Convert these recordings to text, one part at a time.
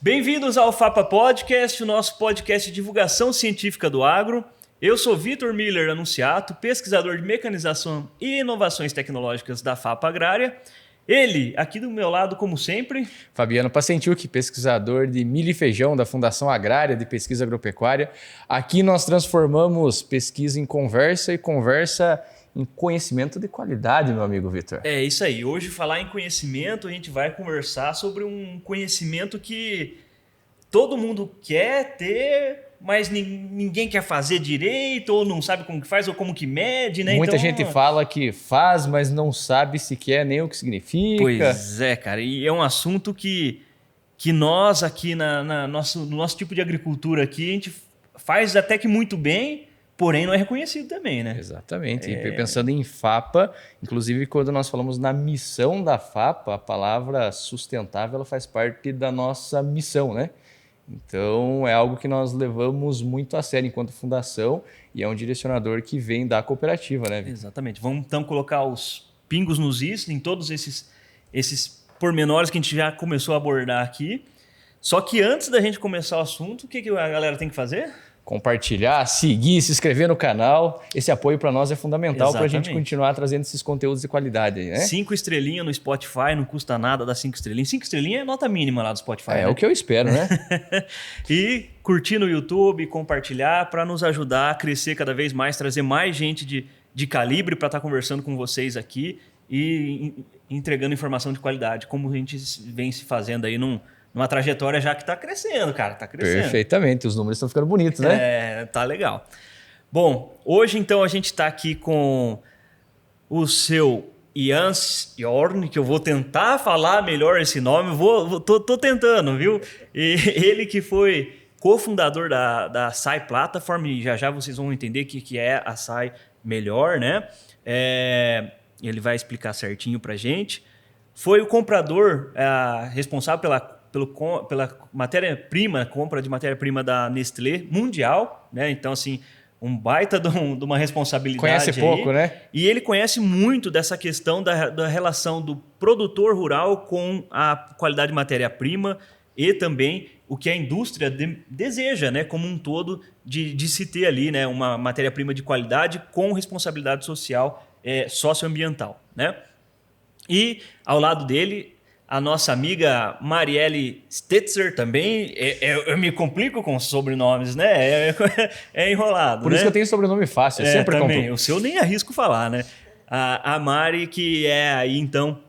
Bem-vindos ao FAPA Podcast, o nosso podcast de divulgação científica do agro. Eu sou Vitor Miller Anunciato, pesquisador de mecanização e inovações tecnológicas da FAPA Agrária. Ele, aqui do meu lado, como sempre... Fabiano Pacentiuk, pesquisador de milho e feijão da Fundação Agrária de Pesquisa Agropecuária. Aqui nós transformamos pesquisa em conversa e conversa em conhecimento de qualidade, meu amigo Vitor. É isso aí. Hoje, falar em conhecimento, a gente vai conversar sobre um conhecimento que todo mundo quer ter, mas ninguém quer fazer direito, ou não sabe como que faz, ou como que mede, né? Muita então, gente fala que faz, mas não sabe sequer nem o que significa. Pois é, cara. E é um assunto que nós aqui no nosso tipo de agricultura aqui, a gente faz até que muito bem, porém não é reconhecido também, né? Exatamente. E pensando em FAPA, inclusive quando nós falamos na missão da FAPA, a palavra sustentável ela faz parte da nossa missão, né? Então é algo que nós levamos muito a sério enquanto fundação e é um direcionador que vem da cooperativa, né, Vitor? Exatamente. Vamos então colocar os pingos nos is em todos esses pormenores que a gente já começou a abordar aqui. Só que antes da gente começar o assunto, o que a galera tem que fazer? Compartilhar, seguir, se inscrever no canal. Esse apoio para nós é fundamental para a gente continuar trazendo esses conteúdos de qualidade, né? 5 estrelinhas no Spotify, não custa nada dar 5 estrelinhas. 5 estrelinhas é nota mínima lá do Spotify. É, né? O que eu espero, né? E curtir no YouTube, compartilhar para nos ajudar a crescer cada vez mais, trazer mais gente de calibre para estar conversando com vocês aqui e entregando informação de qualidade, como a gente vem se fazendo aí numa trajetória já que está crescendo, cara. Tá crescendo. Perfeitamente, os números estão ficando bonitos, né? É, tá legal. Bom, hoje então a gente está aqui com o seu Jens Jorn, que eu vou tentar falar melhor esse nome, tô tentando, viu? E ele que foi cofundador da SAI Platform, e já vocês vão entender o que é a SAI melhor, né? Ele vai explicar certinho pra gente. Foi o comprador responsável pela matéria-prima, compra de matéria-prima da Nestlé mundial, né? Então, assim, um baita de uma responsabilidade. Conhece pouco, né? E ele conhece muito dessa questão da relação do produtor rural com a qualidade de matéria-prima e também o que a indústria deseja, né? Como um todo, de se ter ali, né? Uma matéria-prima de qualidade com responsabilidade social, socioambiental, né? E ao lado dele, a nossa amiga Marielle Stetzer também. Eu me complico com sobrenomes, né? É enrolado. Por isso que eu tenho sobrenome fácil, sempre também. O seu nem arrisco falar, né? A Mari, que é aí então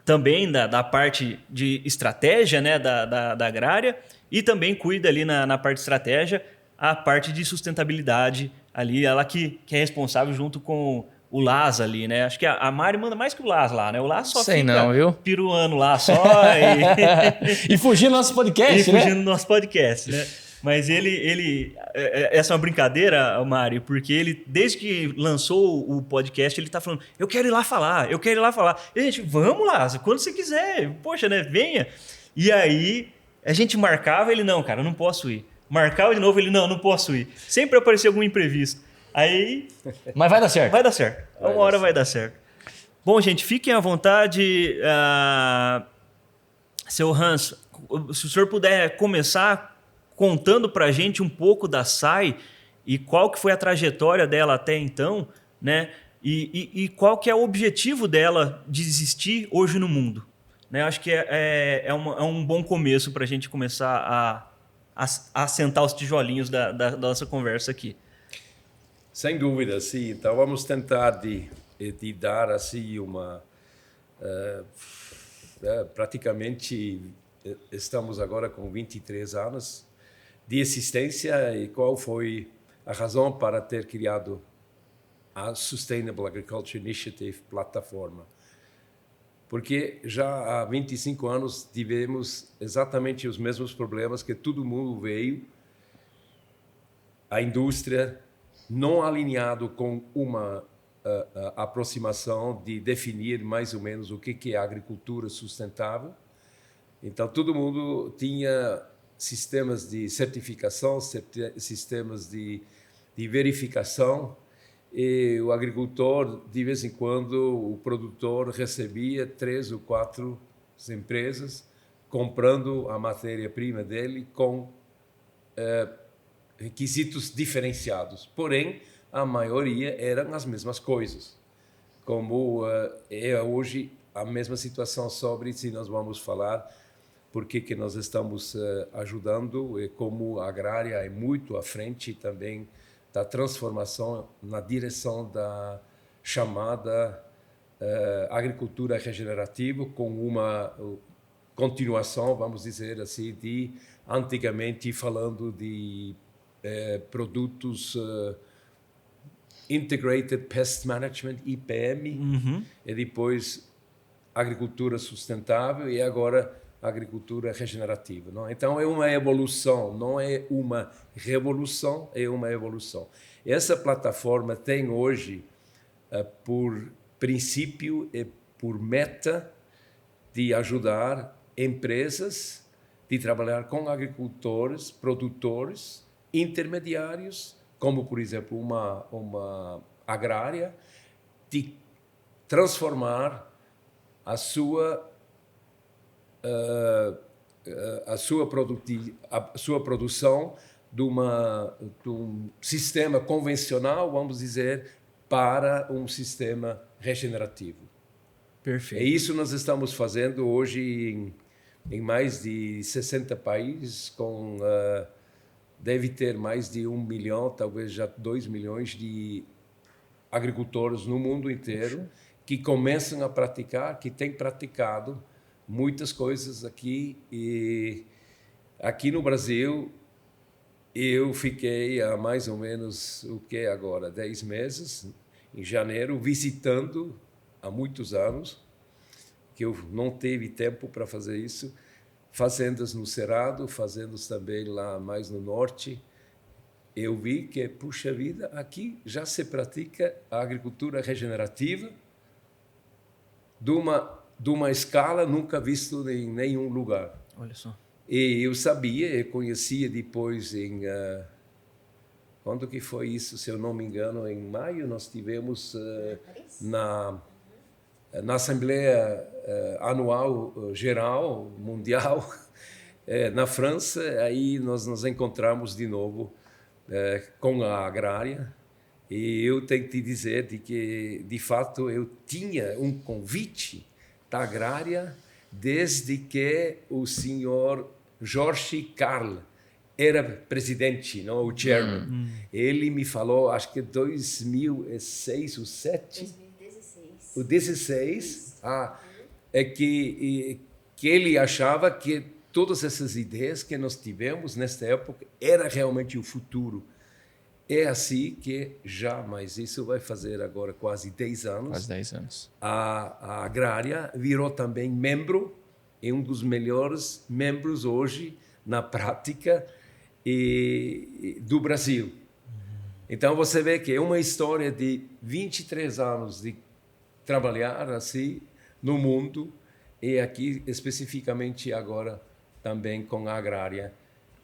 também da parte de estratégia, né? Da agrária, e também cuida ali na parte de estratégia a parte de sustentabilidade ali, ela que é responsável junto com o Laz ali, né? Acho que a Mari manda mais que o Laz lá, né? O Laz só fica piruando lá só e fugindo do nosso podcast, né? E fugindo do nosso podcast, né? Mas essa é uma brincadeira, Mari, porque ele, desde que lançou o podcast, ele tá falando, eu quero ir lá falar. E a gente, vamos lá, quando você quiser, poxa, né? Venha. E aí, a gente marcava, ele, não, cara, eu não posso ir. Marcava de novo, ele, não posso ir. Sempre aparecia algum imprevisto. Aí... Mas vai dar certo. Vai dar certo. Uma hora vai dar certo. Bom, gente, fiquem à vontade. Seu Hans, se o senhor puder começar contando para a gente um pouco da SAI e qual que foi a trajetória dela até então, né? E qual que é o objetivo dela de existir hoje no mundo. Né? Acho que é um bom começo para a gente começar a assentar os tijolinhos da nossa conversa aqui. Sem dúvida, sim. Então vamos tentar de dar assim praticamente estamos agora com 23 anos de existência e qual foi a razão para ter criado a Sustainable Agriculture Initiative plataforma. Porque já há 25 anos tivemos exatamente os mesmos problemas que todo mundo veio, a indústria não alinhado com uma aproximação de definir mais ou menos o que é agricultura sustentável. Então, todo mundo tinha sistemas de certificação, sistemas de verificação, e o agricultor, de vez em quando, o produtor recebia 3 ou 4 empresas comprando a matéria-prima dele com requisitos diferenciados. Porém, a maioria eram as mesmas coisas. Como é hoje a mesma situação sobre, se nós vamos falar, por que nós estamos ajudando, e como a agrária é muito à frente também da transformação na direção da chamada agricultura regenerativa, com uma continuação, vamos dizer assim, de antigamente falando de produtos Integrated Pest Management, IPM, e depois agricultura sustentável e agora agricultura regenerativa. Não? Então, é uma evolução, não é uma revolução, é uma evolução. Essa plataforma tem hoje, por princípio e por meta, de ajudar empresas de trabalhar com agricultores, produtores, intermediários, como, por exemplo, uma agrária, de transformar a sua produção de um sistema convencional, vamos dizer, para um sistema regenerativo. Perfeito. É isso que nós estamos fazendo hoje em mais de 60 países, deve ter mais de 1 milhão, talvez já 2 milhões de agricultores no mundo inteiro que começam a praticar, que têm praticado muitas coisas aqui. E aqui no Brasil, eu fiquei há mais ou menos, 10 meses, em janeiro, visitando, há muitos anos, que eu não tive tempo para fazer isso, fazendas no Cerrado, fazendas também lá mais no norte. Eu vi que, puxa vida, aqui já se pratica a agricultura regenerativa de uma escala nunca vista em nenhum lugar. Olha só. E eu sabia, eu conhecia depois quando que foi isso, se eu não me engano, em maio nós tivemos na Assembleia Anual Geral Mundial na França, aí nós nos encontramos de novo com a agrária, e eu tenho que te dizer que, de fato, eu tinha um convite da agrária desde que o senhor Jorge Carl era presidente, não, o chairman. Ele me falou, acho que 2006 ou 2007. 2016. O 16, é que ele achava que todas essas ideias que nós tivemos nesta época era realmente o futuro. É assim que mas isso vai fazer agora quase 10 anos. Quase 10 anos. A agrária virou também membro, é um dos melhores membros hoje na prática do Brasil. Então você vê que é uma história de 23 anos de trabalhar assim no mundo, e aqui especificamente agora também com a agrária.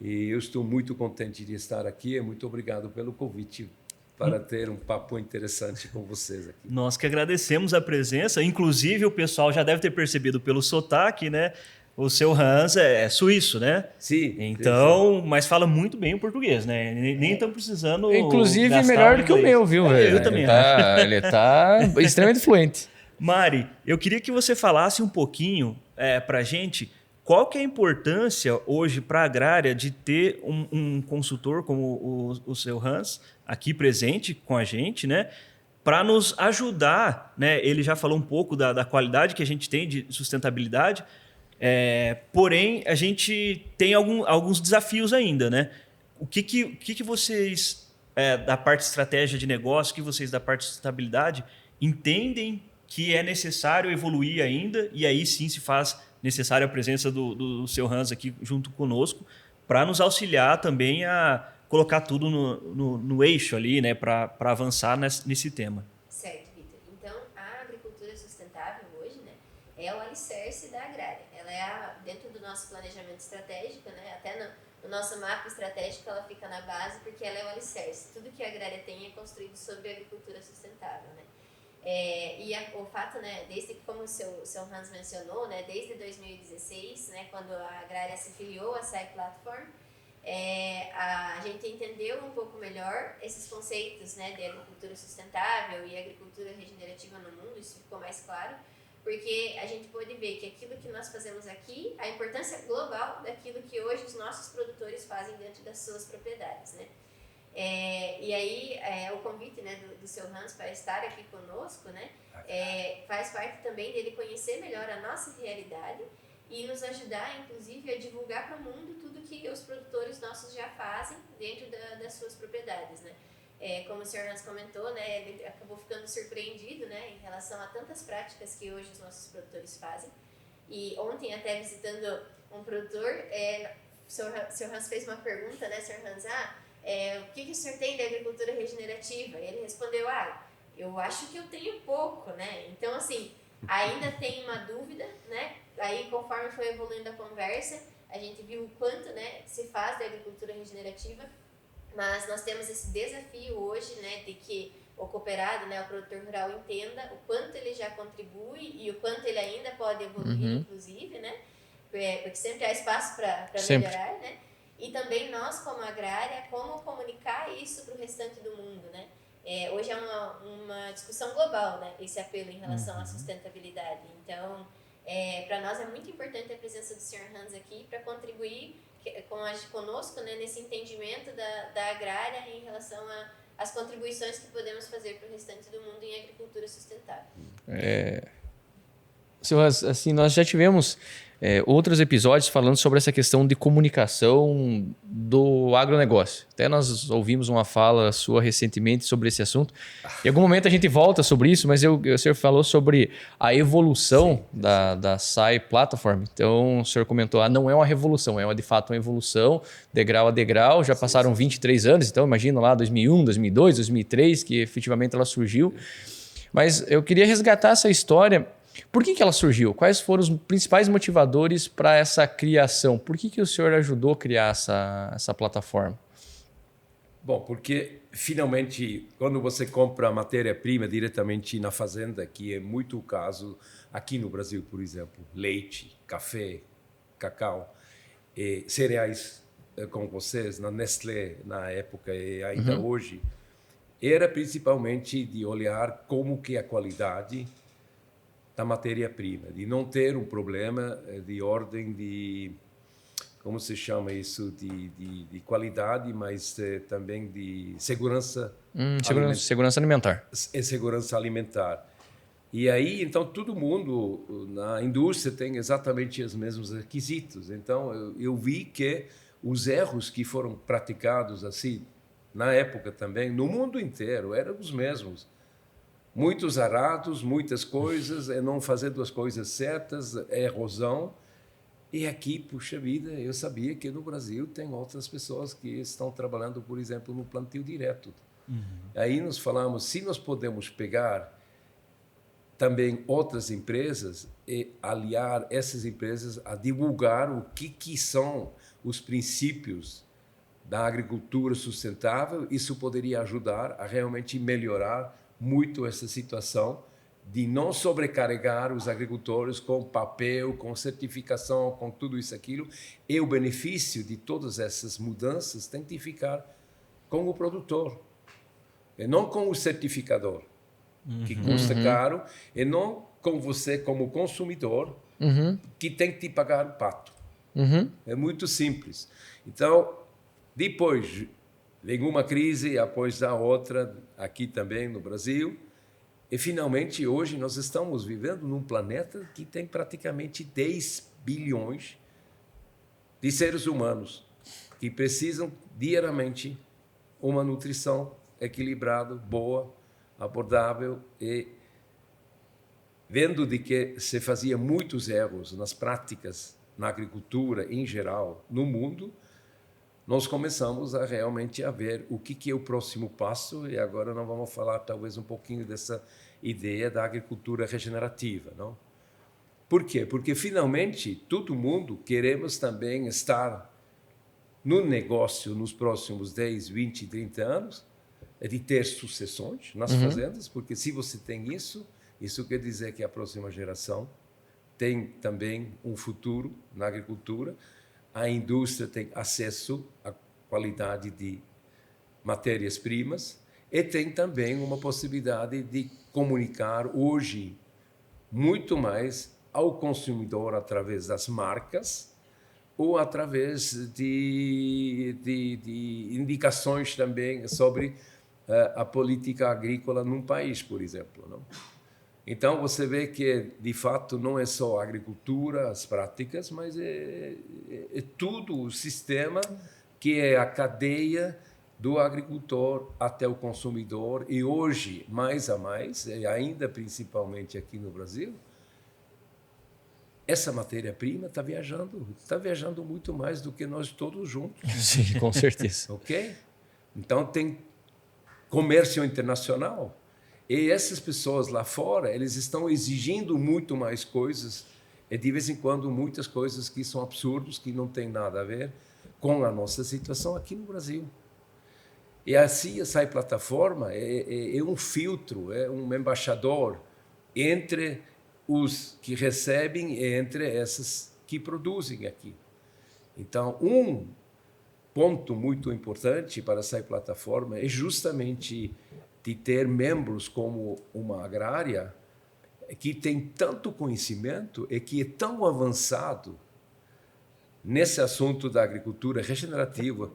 E eu estou muito contente de estar aqui, e muito obrigado pelo convite para ter um papo interessante com vocês aqui. Nós que agradecemos a presença, inclusive o pessoal já deve ter percebido pelo sotaque, né? O seu Hans é suíço, né? Sim. Então, mas fala muito bem o português, né? Nem estão precisando. Inclusive, melhor do que o meu, viu, velho? Eu também acho. Ele tá extremamente fluente. Mari, eu queria que você falasse um pouquinho para a gente qual que é a importância hoje para a agrária de ter um consultor como o seu Hans aqui presente com a gente, né? Para nos ajudar, né? Ele já falou um pouco da qualidade que a gente tem de sustentabilidade, porém a gente tem alguns desafios ainda, né? O que vocês da parte de estratégia de negócio, que vocês da parte de sustentabilidade entendem que é necessário evoluir ainda, e aí sim se faz necessária a presença do seu Hans aqui junto conosco para nos auxiliar também a colocar tudo no eixo ali, né, para avançar nesse tema. Certo, Vitor. Então, a agricultura sustentável hoje, né, é o alicerce da agrária. Ela é dentro do nosso planejamento estratégico, né, até no nosso mapa estratégico ela fica na base porque ela é o alicerce. Tudo que a agrária tem é construído sobre a agricultura sustentável, né? O fato, né, desde que, como o seu Hans mencionou, né, desde 2016, né, quando a Agrária se filiou à SAI Platform, a gente entendeu um pouco melhor esses conceitos, né, de agricultura sustentável e agricultura regenerativa no mundo, isso ficou mais claro, porque a gente pôde ver que aquilo que nós fazemos aqui, a importância global daquilo que hoje os nossos produtores fazem dentro das suas propriedades, né. E aí o convite, né, do seu Hans para estar aqui conosco, né, faz parte também dele conhecer melhor a nossa realidade e nos ajudar, inclusive, a divulgar para o mundo tudo que os produtores nossos já fazem dentro das suas propriedades, né. Como o Sr. Hans comentou, né, ele acabou ficando surpreendido, né, em relação a tantas práticas que hoje os nossos produtores fazem. E ontem, até visitando um produtor, o Sr. Hans fez uma pergunta, né, Sr. Hans, o que o senhor tem de agricultura regenerativa? E ele respondeu, eu acho que eu tenho pouco, né? Então, assim, ainda tem uma dúvida, né? Aí, conforme foi evoluindo a conversa, a gente viu o quanto, né, se faz da agricultura regenerativa, mas nós temos esse desafio hoje, né, de que o cooperado, né, o produtor rural entenda o quanto ele já contribui e o quanto ele ainda pode evoluir, inclusive, né? Porque sempre há espaço para melhorar, né? E também nós, como agrária, como comunicar isso para o restante do mundo, né? Hoje é uma discussão global, né? Esse apelo em relação à sustentabilidade. Então, para nós é muito importante a presença do Sr. Hans aqui para contribuir conosco, né, nesse entendimento da agrária em relação às contribuições que podemos fazer para o restante do mundo em agricultura sustentável. Sr. Hans, assim, nós já tivemos outros episódios falando sobre essa questão de comunicação do agronegócio. Até nós ouvimos uma fala sua recentemente sobre esse assunto. Em algum momento a gente volta sobre isso, mas o senhor falou sobre a evolução da SAI Platform. Então o senhor comentou, não é uma revolução, de fato uma evolução, degrau a degrau. Já passaram 23 anos, então imagina lá 2001, 2002, 2003, que efetivamente ela surgiu. Mas eu queria resgatar essa história. Por que ela surgiu? Quais foram os principais motivadores para essa criação? Por que o senhor ajudou a criar essa plataforma? Bom, porque finalmente, quando você compra a matéria-prima diretamente na fazenda, que é muito o caso aqui no Brasil, por exemplo, leite, café, cacau, cereais, como vocês, na Nestlé, na época e ainda hoje, era principalmente de olhar como que a qualidade da matéria-prima, de não ter um problema de ordem de, como se chama isso, de qualidade, mas também de segurança Segurança alimentar. Segurança alimentar. E aí, então, todo mundo na indústria tem exatamente os mesmos requisitos. Então, eu vi que os erros que foram praticados assim, na época também, no mundo inteiro, eram os mesmos. Muitos arados, muitas coisas, não fazendo as coisas certas, erosão. E aqui, puxa vida, eu sabia que no Brasil tem outras pessoas que estão trabalhando, por exemplo, no plantio direto. Aí nós falamos, se nós podemos pegar também outras empresas e aliar essas empresas a divulgar o que são os princípios da agricultura sustentável, isso poderia ajudar a realmente melhorar muito essa situação de não sobrecarregar os agricultores com papel, com certificação, com tudo isso, aquilo. E o benefício de todas essas mudanças tem que ficar com o produtor, e não com o certificador, que custa caro, e não com você como consumidor, que tem que te pagar o pato. É muito simples. Então, depois vem uma crise após a outra, aqui também no Brasil, e finalmente hoje nós estamos vivendo num planeta que tem praticamente 10 bilhões de seres humanos que precisam diariamente uma nutrição equilibrada, boa, abordável, e vendo de que se fazia muitos erros nas práticas na agricultura em geral no mundo, nós começamos a realmente a ver o que é o próximo passo, e agora nós vamos falar talvez um pouquinho dessa ideia da agricultura regenerativa, não? Por quê? Porque finalmente todo mundo queremos também estar no negócio nos próximos 10, 20, 30 anos de ter sucessões nas fazendas, porque se você tem isso quer dizer que a próxima geração tem também um futuro na agricultura, a indústria tem acesso à qualidade de matérias-primas e tem também uma possibilidade de comunicar hoje muito mais ao consumidor através das marcas ou através de indicações também sobre a política agrícola num país, por exemplo, não? Então, você vê que, de fato, não é só a agricultura, as práticas, mas é tudo o sistema que é a cadeia do agricultor até o consumidor. E hoje, mais a mais, e ainda principalmente aqui no Brasil, essa matéria-prima está viajando muito mais do que nós todos juntos. Sim, com certeza. Ok? Então, tem comércio internacional. E essas pessoas lá fora, eles estão exigindo muito mais coisas, e de vez em quando muitas coisas que são absurdos, que não têm nada a ver com a nossa situação aqui no Brasil. E assim, essa plataforma é um filtro, é um embaixador entre os que recebem e entre essas que produzem aqui. Então, um ponto muito importante para essa plataforma é justamente de ter membros como uma agrária que tem tanto conhecimento e que é tão avançado nesse assunto da agricultura regenerativa,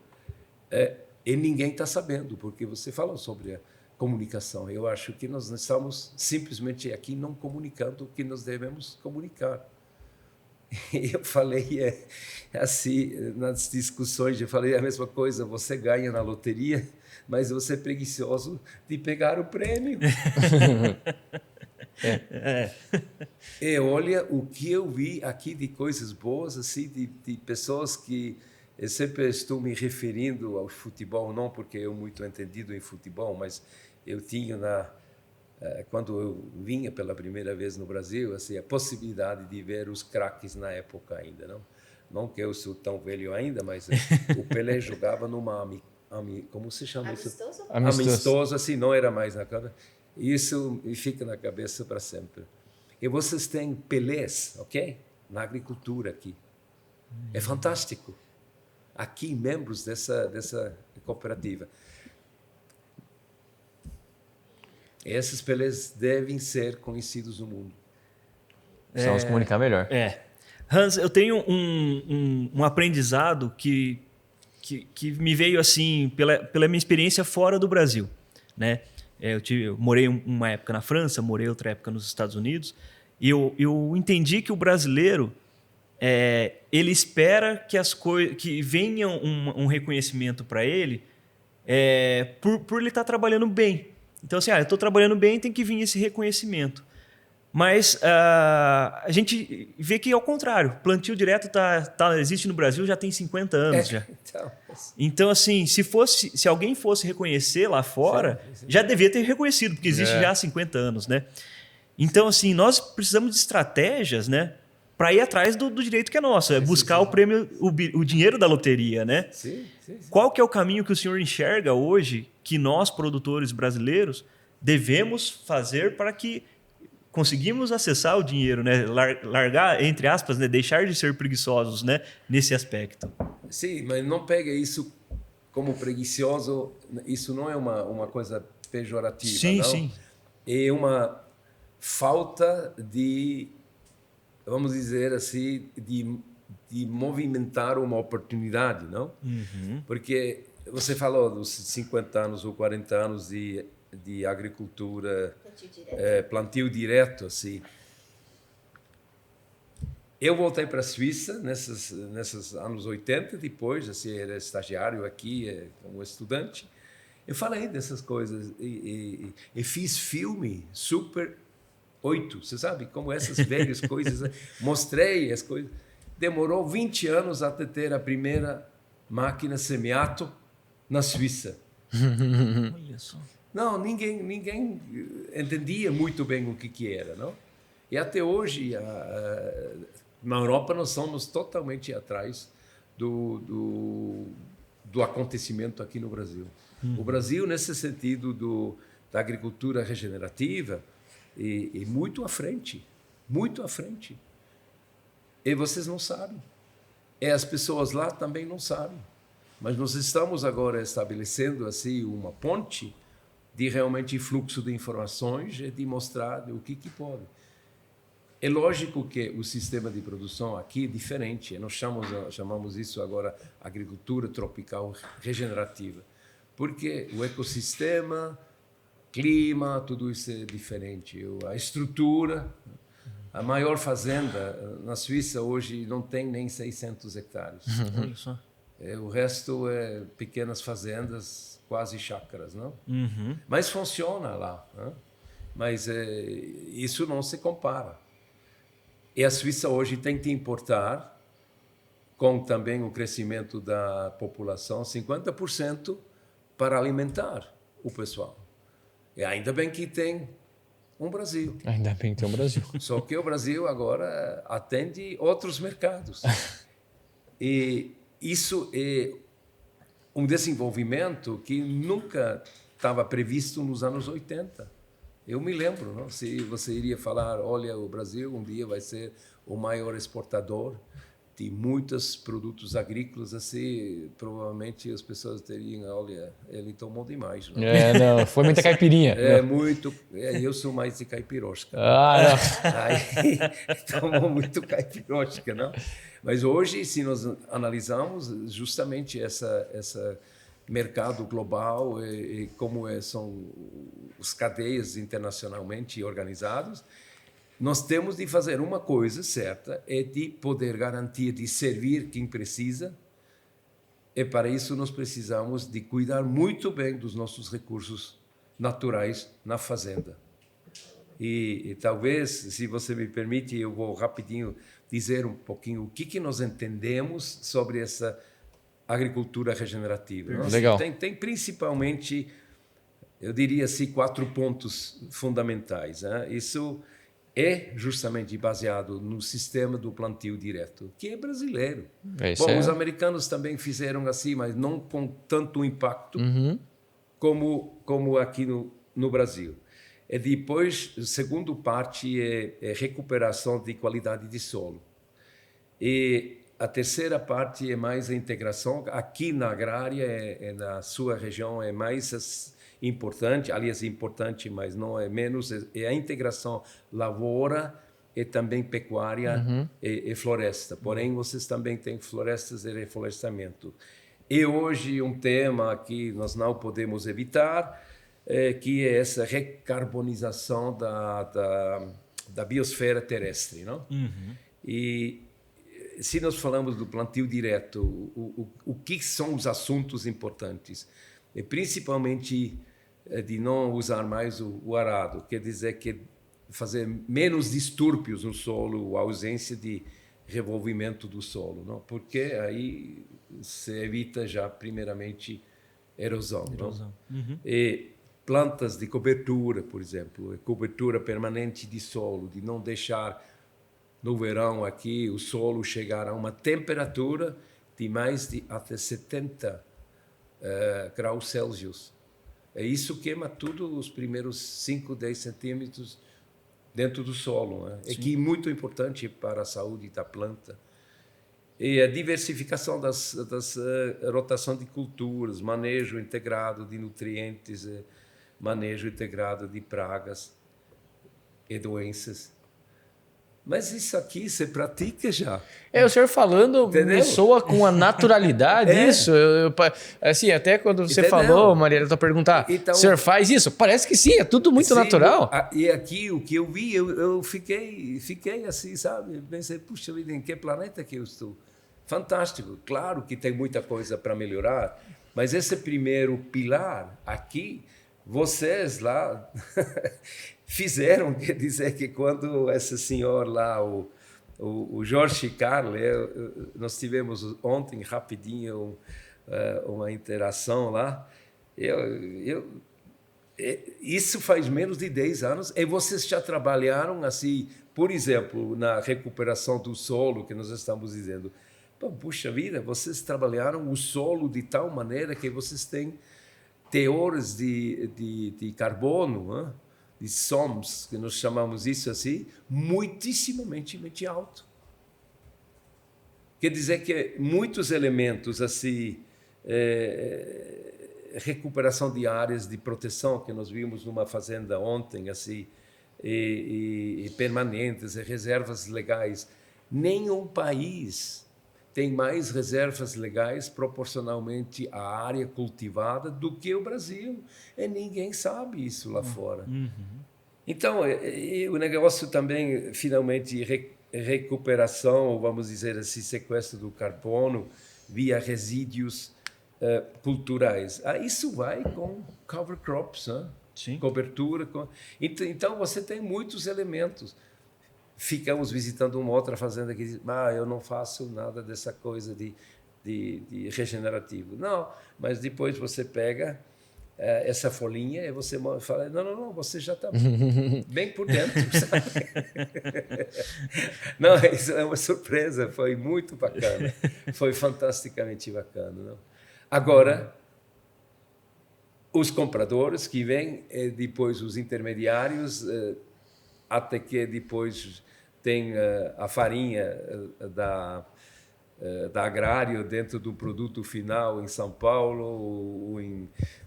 e ninguém está sabendo, porque você falou sobre a comunicação. Eu acho que nós estamos simplesmente aqui não comunicando o que nós devemos comunicar. Eu falei assim, nas discussões, eu falei a mesma coisa, você ganha na loteria, mas você é preguiçoso de pegar o prêmio. E olha o que eu vi aqui de coisas boas, assim, de pessoas que... Eu sempre estou me referindo ao futebol, não porque eu muito entendido em futebol, mas eu tinha, quando eu vinha pela primeira vez no Brasil, assim, a possibilidade de ver os craques na época ainda. Não que eu sou tão velho ainda, mas o Pelé jogava numa... como se chama Amistoso? isso? Amistoso, assim, não era mais na cara. Isso me fica na cabeça para sempre. E vocês têm Pelés, ok? Na agricultura aqui. É fantástico. Aqui, membros dessa cooperativa. Esses Pelés devem ser conhecidos no mundo. Precisamos comunicar melhor. Hans, eu tenho um aprendizado que me veio assim pela minha experiência fora do Brasil, né? Eu morei uma época na França, morei outra época nos Estados Unidos, e eu entendi que o brasileiro ele espera que venha um reconhecimento para ele por ele estar trabalhando bem. Então, assim, eu estou trabalhando bem, tem que vir esse reconhecimento. Mas a gente vê que é o contrário. Plantio direto existe no Brasil já tem 50 anos. Já. Então, assim, se alguém fosse reconhecer lá fora, já devia ter reconhecido, porque existe já há 50 anos, né? Então, assim, nós precisamos de estratégias, né, para ir atrás do direito que é nosso, buscar o prêmio, o dinheiro da loteria, né? Sim. Qual que é o caminho que o senhor enxerga hoje que nós, produtores brasileiros, devemos fazer para que conseguimos acessar o dinheiro, né? Largar, entre aspas, né? Deixar de ser preguiçosos, né? Nesse aspecto. Sim, mas não pega isso como preguiçoso, isso não é uma coisa pejorativa, sim, não? Sim. É uma falta de, vamos dizer assim, de movimentar uma oportunidade, não? Uhum. Porque você falou dos 50 anos ou 40 anos de agricultura, plantio direto, assim. Eu voltei para a Suíça nesses anos 80, depois, assim, era estagiário aqui, como estudante. Eu falei dessas coisas e fiz filme Super 8, você sabe, como essas velhas coisas. Mostrei as coisas. Demorou 20 anos até ter a primeira máquina semiato na Suíça. Olha só. Não, ninguém entendia muito bem o que era, não? E até hoje, na Europa, nós somos totalmente atrás do do acontecimento aqui no Brasil. O Brasil, nesse sentido da agricultura regenerativa, é muito à frente, muito à frente. E vocês não sabem. E as pessoas lá também não sabem. Mas nós estamos agora estabelecendo assim uma ponte de realmente fluxo de informações e de mostrar o que pode. É lógico que o sistema de produção aqui é diferente. Nós chamamos isso agora agricultura tropical regenerativa, porque o ecossistema, clima, tudo isso é diferente. A estrutura, a maior fazenda na Suíça hoje não tem nem 600 hectares. Olha só. O resto é pequenas fazendas, quase chácaras, não? Uhum. Mas funciona lá, né? Mas isso não se compara. E a Suíça hoje tem que importar, com também o crescimento da população, 50% para alimentar o pessoal. E ainda bem que tem um Brasil. Ainda bem que tem um Brasil. Só que o Brasil agora atende outros mercados. E isso é um desenvolvimento que nunca estava previsto nos anos 80. Eu me lembro, não? Se você iria falar, olha, o Brasil um dia vai ser o maior exportador de muitos produtos agrícolas, assim, provavelmente as pessoas teriam, olha, ele tomou demais. Não? Não, foi muita caipirinha. Eu sou mais de caipirosca. Não. Aí tomou muito caipirosca, não? Mas hoje, se nós analisamos justamente essa mercado global e como são as cadeias internacionalmente organizadas, nós temos de fazer uma coisa certa, é de poder garantir de servir quem precisa, e para isso nós precisamos de cuidar muito bem dos nossos recursos naturais na fazenda. E talvez, se você me permite, eu vou rapidinho dizer um pouquinho o que nós entendemos sobre essa agricultura regenerativa. Legal. Tem principalmente, eu diria assim, 4 pontos fundamentais. Né? Isso é justamente baseado no sistema do plantio direto, que é brasileiro. Os americanos também fizeram assim, mas não com tanto impacto como aqui no Brasil. E depois, a segunda parte é recuperação de qualidade de solo. E a terceira parte é mais a integração. Aqui na agrária, na sua região, é mais importante, aliás, importante, mas não é menos, é a integração lavoura e também pecuária e floresta. Porém, vocês também têm florestas e reflorestamento. E hoje um tema que nós não podemos evitar, que é essa recarbonização da biosfera terrestre. Não? E se nós falamos do plantio direto, o que são os assuntos importantes? E principalmente de não usar mais o arado, quer dizer que fazer menos distúrbios no solo, a ausência de revolvimento do solo, não? Porque aí se evita já primeiramente erosão. Não? E plantas de cobertura, por exemplo, cobertura permanente de solo, de não deixar no verão aqui o solo chegar a uma temperatura de mais de até 70 graus Celsius. Isso queima tudo os primeiros 5, 10 centímetros dentro do solo. Né? É que é muito importante para a saúde da planta. E a diversificação das rotação de culturas, manejo integrado de nutrientes, manejo integrado de pragas e doenças. Mas isso aqui você pratica já. O senhor falando, entendeu? Me soa com a naturalidade isso. Assim, até quando você falou, Maria, eu tô perguntar, então, o senhor faz isso? Parece que sim, é tudo muito natural. E aqui, o que eu vi, eu fiquei assim, sabe? Pensei, puxa vida, em que planeta que eu estou? Fantástico. Claro que tem muita coisa para melhorar, mas esse primeiro pilar aqui, vocês lá fizeram, quer dizer que quando esse senhor lá, o Jorge Carle, nós tivemos ontem rapidinho uma interação lá, isso faz menos de 10 anos, e vocês já trabalharam assim, por exemplo, na recuperação do solo, que nós estamos dizendo. Bom, puxa vida, vocês trabalharam o solo de tal maneira que vocês têm teores de carbono, de SOMs, que nós chamamos isso assim, muitíssimamente alto. Quer dizer que muitos elementos assim, recuperação de áreas de proteção que nós vimos numa fazenda ontem, assim, e permanentes, e reservas legais. Nenhum país tem mais reservas legais proporcionalmente à área cultivada do que o Brasil. E ninguém sabe isso lá fora. Então, o negócio também, finalmente, recuperação, vamos dizer assim, sequestro do carbono via resíduos culturais. Isso vai com cover crops, Sim. cobertura. Então, você tem muitos elementos. Ficamos visitando uma outra fazenda que diz, eu não faço nada dessa coisa de regenerativo. Não, mas depois você pega essa folhinha e você fala, não, você já está bem por dentro, sabe? Não, isso é uma surpresa, foi muito bacana, foi fantasticamente bacana. Não? Agora, os compradores que vêm, depois os intermediários, até que depois tem a farinha da agrário dentro do produto final em São Paulo,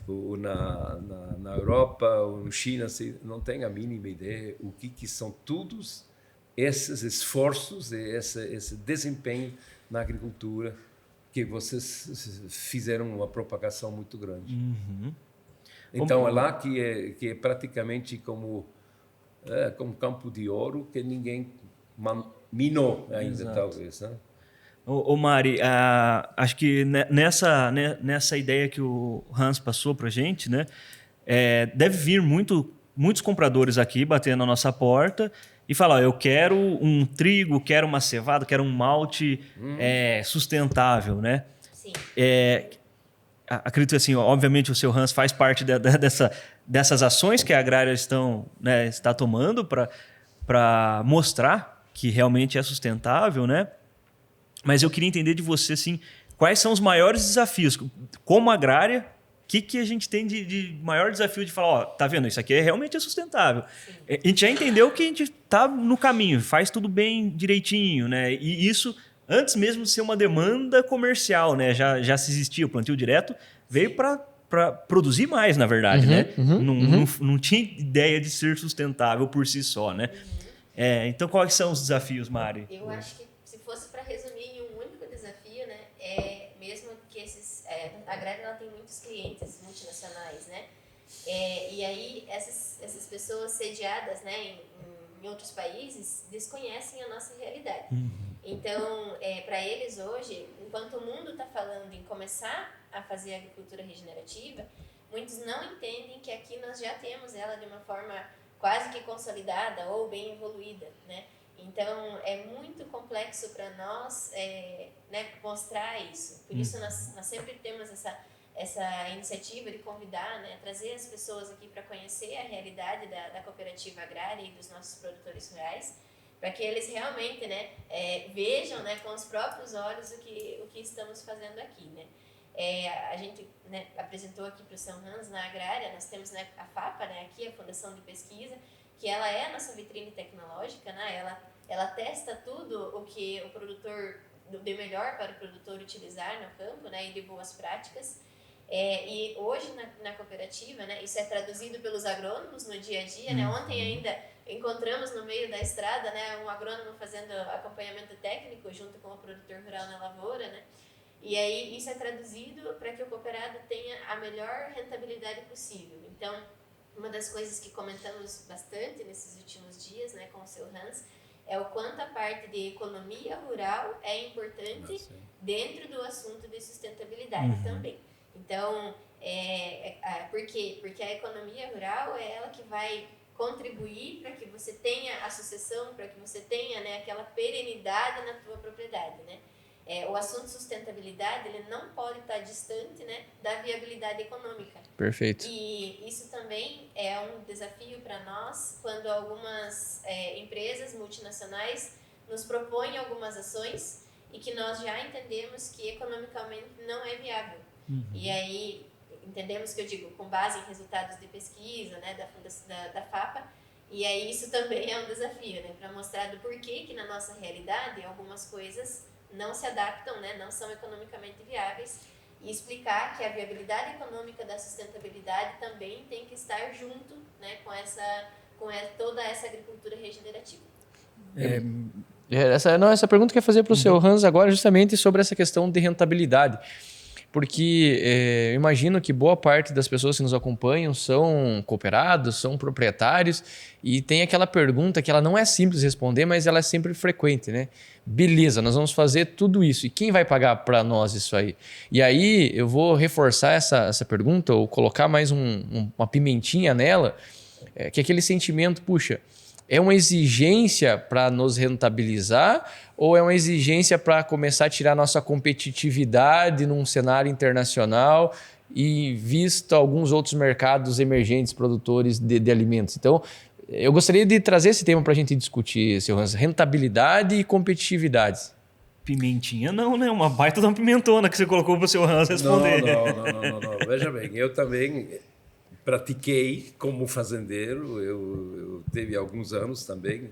ou na Europa, ou na China, assim, não tem a mínima ideia o que são todos esses esforços e esse desempenho na agricultura que vocês fizeram uma propagação muito grande. Então, é lá que é praticamente como campo de ouro que ninguém minou ainda. Exato. Talvez. Né? Ô Mari, acho que nessa ideia que o Hans passou para a gente, né, deve vir muitos compradores aqui batendo na nossa porta e falar, eu quero um trigo, quero uma cevada, quero um malte sustentável. Né? Sim. Acredito assim, obviamente o seu Hans faz parte dessas ações que a agrária está tomando para mostrar que realmente é sustentável, né? Mas eu queria entender de você assim, quais são os maiores desafios como agrária, o que a gente tem de maior desafio de falar, tá vendo, isso aqui realmente é sustentável. Sim. A gente já entendeu que a gente está no caminho, faz tudo bem direitinho, né? E isso antes mesmo de ser uma demanda comercial, né? Já se existia o plantio direto, veio para produzir mais, na verdade, né? Não tinha ideia de ser sustentável por si só, né? Então, quais são os desafios, Mari? Eu acho que se fosse para resumir em um único desafio, né? Mesmo que a agrária ela tem muitos clientes multinacionais, né? E aí essas pessoas sediadas, né, em outros países desconhecem a nossa realidade. Então, para eles hoje, enquanto o mundo está falando em começar a fazer agricultura regenerativa, muitos não entendem que aqui nós já temos ela de uma forma quase que consolidada ou bem evoluída, né? Então, é muito complexo para nós mostrar isso. Por isso, nós sempre temos essa iniciativa de convidar, né, trazer as pessoas aqui para conhecer a realidade da cooperativa agrária e dos nossos produtores rurais, para que eles realmente, né, vejam, né, com os próprios olhos o que estamos fazendo aqui, né. A gente, né, apresentou aqui para o São Hans na agrária, nós temos, né, a FAPA, né, aqui a Fundação de Pesquisa, que ela é a nossa vitrine tecnológica, né, ela testa tudo o que o produtor, de melhor para o produtor utilizar no campo, né, e de boas práticas. E hoje na cooperativa, né, isso é traduzido pelos agrônomos no dia a dia, né? Ontem ainda encontramos no meio da estrada, né, um agrônomo fazendo acompanhamento técnico junto com o produtor rural na lavoura, né? E aí isso é traduzido para que o cooperado tenha a melhor rentabilidade possível. Então, uma das coisas que comentamos bastante nesses últimos dias, né, com o seu Hans, é o quanto a parte de economia rural é importante dentro do assunto de sustentabilidade também. Então, por quê? Porque a economia rural é ela que vai contribuir para que você tenha a sucessão, para que você tenha, né, aquela perenidade na tua propriedade, né? O assunto sustentabilidade ele não pode estar distante, né, da viabilidade econômica. Perfeito. E isso também é um desafio para nós quando algumas empresas multinacionais nos propõem algumas ações e que nós já entendemos que economicamente não é viável. E aí, entendemos que eu digo, com base em resultados de pesquisa, né, da FAPA, e aí isso também é um desafio, né, para mostrar do porquê que na nossa realidade algumas coisas não se adaptam, né, não são economicamente viáveis, e explicar que a viabilidade econômica da sustentabilidade também tem que estar junto, né, com toda essa agricultura regenerativa. Essa pergunta que eu ia fazer para o seu Hans agora é justamente sobre essa questão de rentabilidade. Porque eu imagino que boa parte das pessoas que nos acompanham são cooperados, são proprietários, e tem aquela pergunta que ela não é simples responder, mas ela é sempre frequente, né? Beleza, nós vamos fazer tudo isso, e quem vai pagar para nós isso aí? E aí eu vou reforçar essa pergunta, ou colocar mais uma pimentinha nela, que é aquele sentimento, puxa, é uma exigência para nos rentabilizar ou é uma exigência para começar a tirar nossa competitividade num cenário internacional e visto alguns outros mercados emergentes produtores de alimentos? Então, eu gostaria de trazer esse tema para a gente discutir, seu Hans, rentabilidade e competitividade. Pimentinha não, né? Uma baita de uma pimentona que você colocou para o seu Hans responder. Não. Veja bem, eu também pratiquei como fazendeiro, eu tive alguns anos também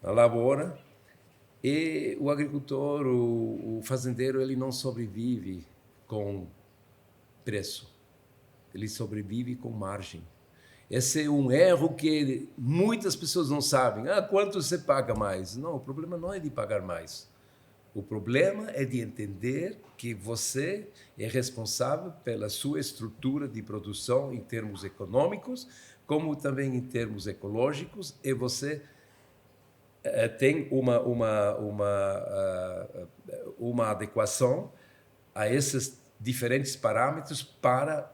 na lavoura, e o agricultor, o fazendeiro, ele não sobrevive com preço, ele sobrevive com margem. Esse é um erro que muitas pessoas não sabem. Quanto você paga mais? Não, o problema não é de pagar mais. O problema é de entender que você é responsável pela sua estrutura de produção em termos econômicos, como também em termos ecológicos, e você tem uma adequação a esses diferentes parâmetros para,